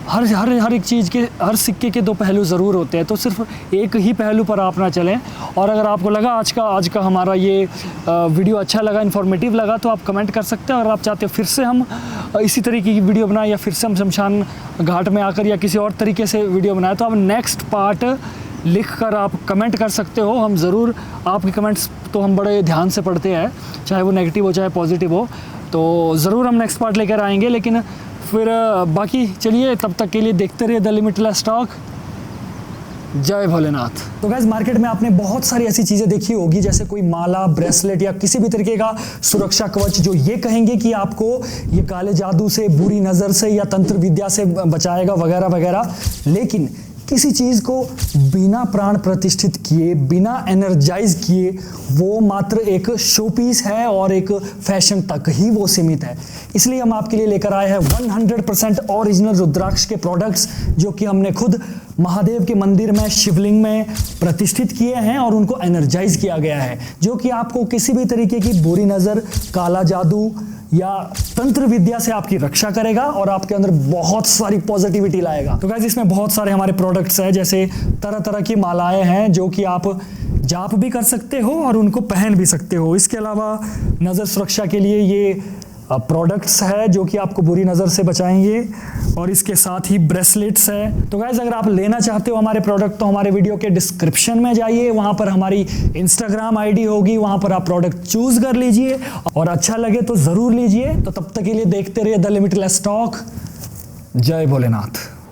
हर एक चीज़ के, हर सिक्के के दो पहलू ज़रूर होते हैं, तो सिर्फ एक ही पहलू पर आप ना चलें। और अगर आपको लगा आज का हमारा ये वीडियो अच्छा लगा, इन्फॉर्मेटिव लगा, तो आप कमेंट कर सकते हैं। अगर आप चाहते हो फिर से हम इसी तरीके की वीडियो बनाएं या फिर से हम शमशान घाट में आकर या किसी और तरीके से वीडियो बनाएं, तो आप नेक्स्ट पार्ट लिख कर आप कमेंट कर सकते हो। हम ज़रूर आपके कमेंट्स तो हम बड़े ध्यान से पढ़ते हैं, चाहे वो नेगेटिव हो चाहे पॉजिटिव हो, तो ज़रूर हम नेक्स्ट पार्ट लेकर आएंगे। लेकिन फिर बाकी चलिए, तब तक के लिए देखते रहिए द लिमिटलेस टॉक। जय भोलेनाथ। तो गाइस, मार्केट में आपने बहुत सारी ऐसी चीज़ें देखी होगी, जैसे कोई माला, ब्रेसलेट या किसी भी तरीके का सुरक्षा कवच जो ये कहेंगे कि आपको ये काले जादू से, बुरी नज़र से या तंत्र विद्या से बचाएगा वगैरह वगैरह। लेकिन किसी चीज़ को बिना प्राण प्रतिष्ठित किए, बिना एनर्जाइज किए, वो मात्र एक शो पीस है और एक फैशन तक ही वो सीमित है। इसलिए हम आपके लिए लेकर आए हैं 100% ओरिजिनल रुद्राक्ष के प्रोडक्ट्स, जो कि हमने खुद महादेव के मंदिर में, शिवलिंग में प्रतिष्ठित किए हैं और उनको एनर्जाइज किया गया है, जो कि आपको किसी भी तरीके की बुरी नज़र, काला जादू या तंत्र विद्या से आपकी रक्षा करेगा और आपके अंदर बहुत सारी पॉजिटिविटी लाएगा। तो गाइस, इसमें बहुत सारे हमारे प्रोडक्ट्स हैं, जैसे तरह तरह की मालाएं हैं जो कि आप जाप भी कर सकते हो और उनको पहन भी सकते हो। इसके अलावा नज़र सुरक्षा के लिए ये प्रोडक्ट्स है जो कि आपको बुरी नज़र से बचाएंगे, और इसके साथ ही ब्रेसलेट्स है। तो गाइस, अगर आप लेना चाहते हो हमारे प्रोडक्ट, तो हमारे वीडियो के डिस्क्रिप्शन में जाइए, वहाँ पर हमारी इंस्टाग्राम आईडी होगी, वहाँ पर आप प्रोडक्ट चूज़ कर लीजिए और अच्छा लगे तो ज़रूर लीजिए। तो तब तक के लिए देखते रहिए द लिमिटलेस टॉक। जय भोलेनाथ।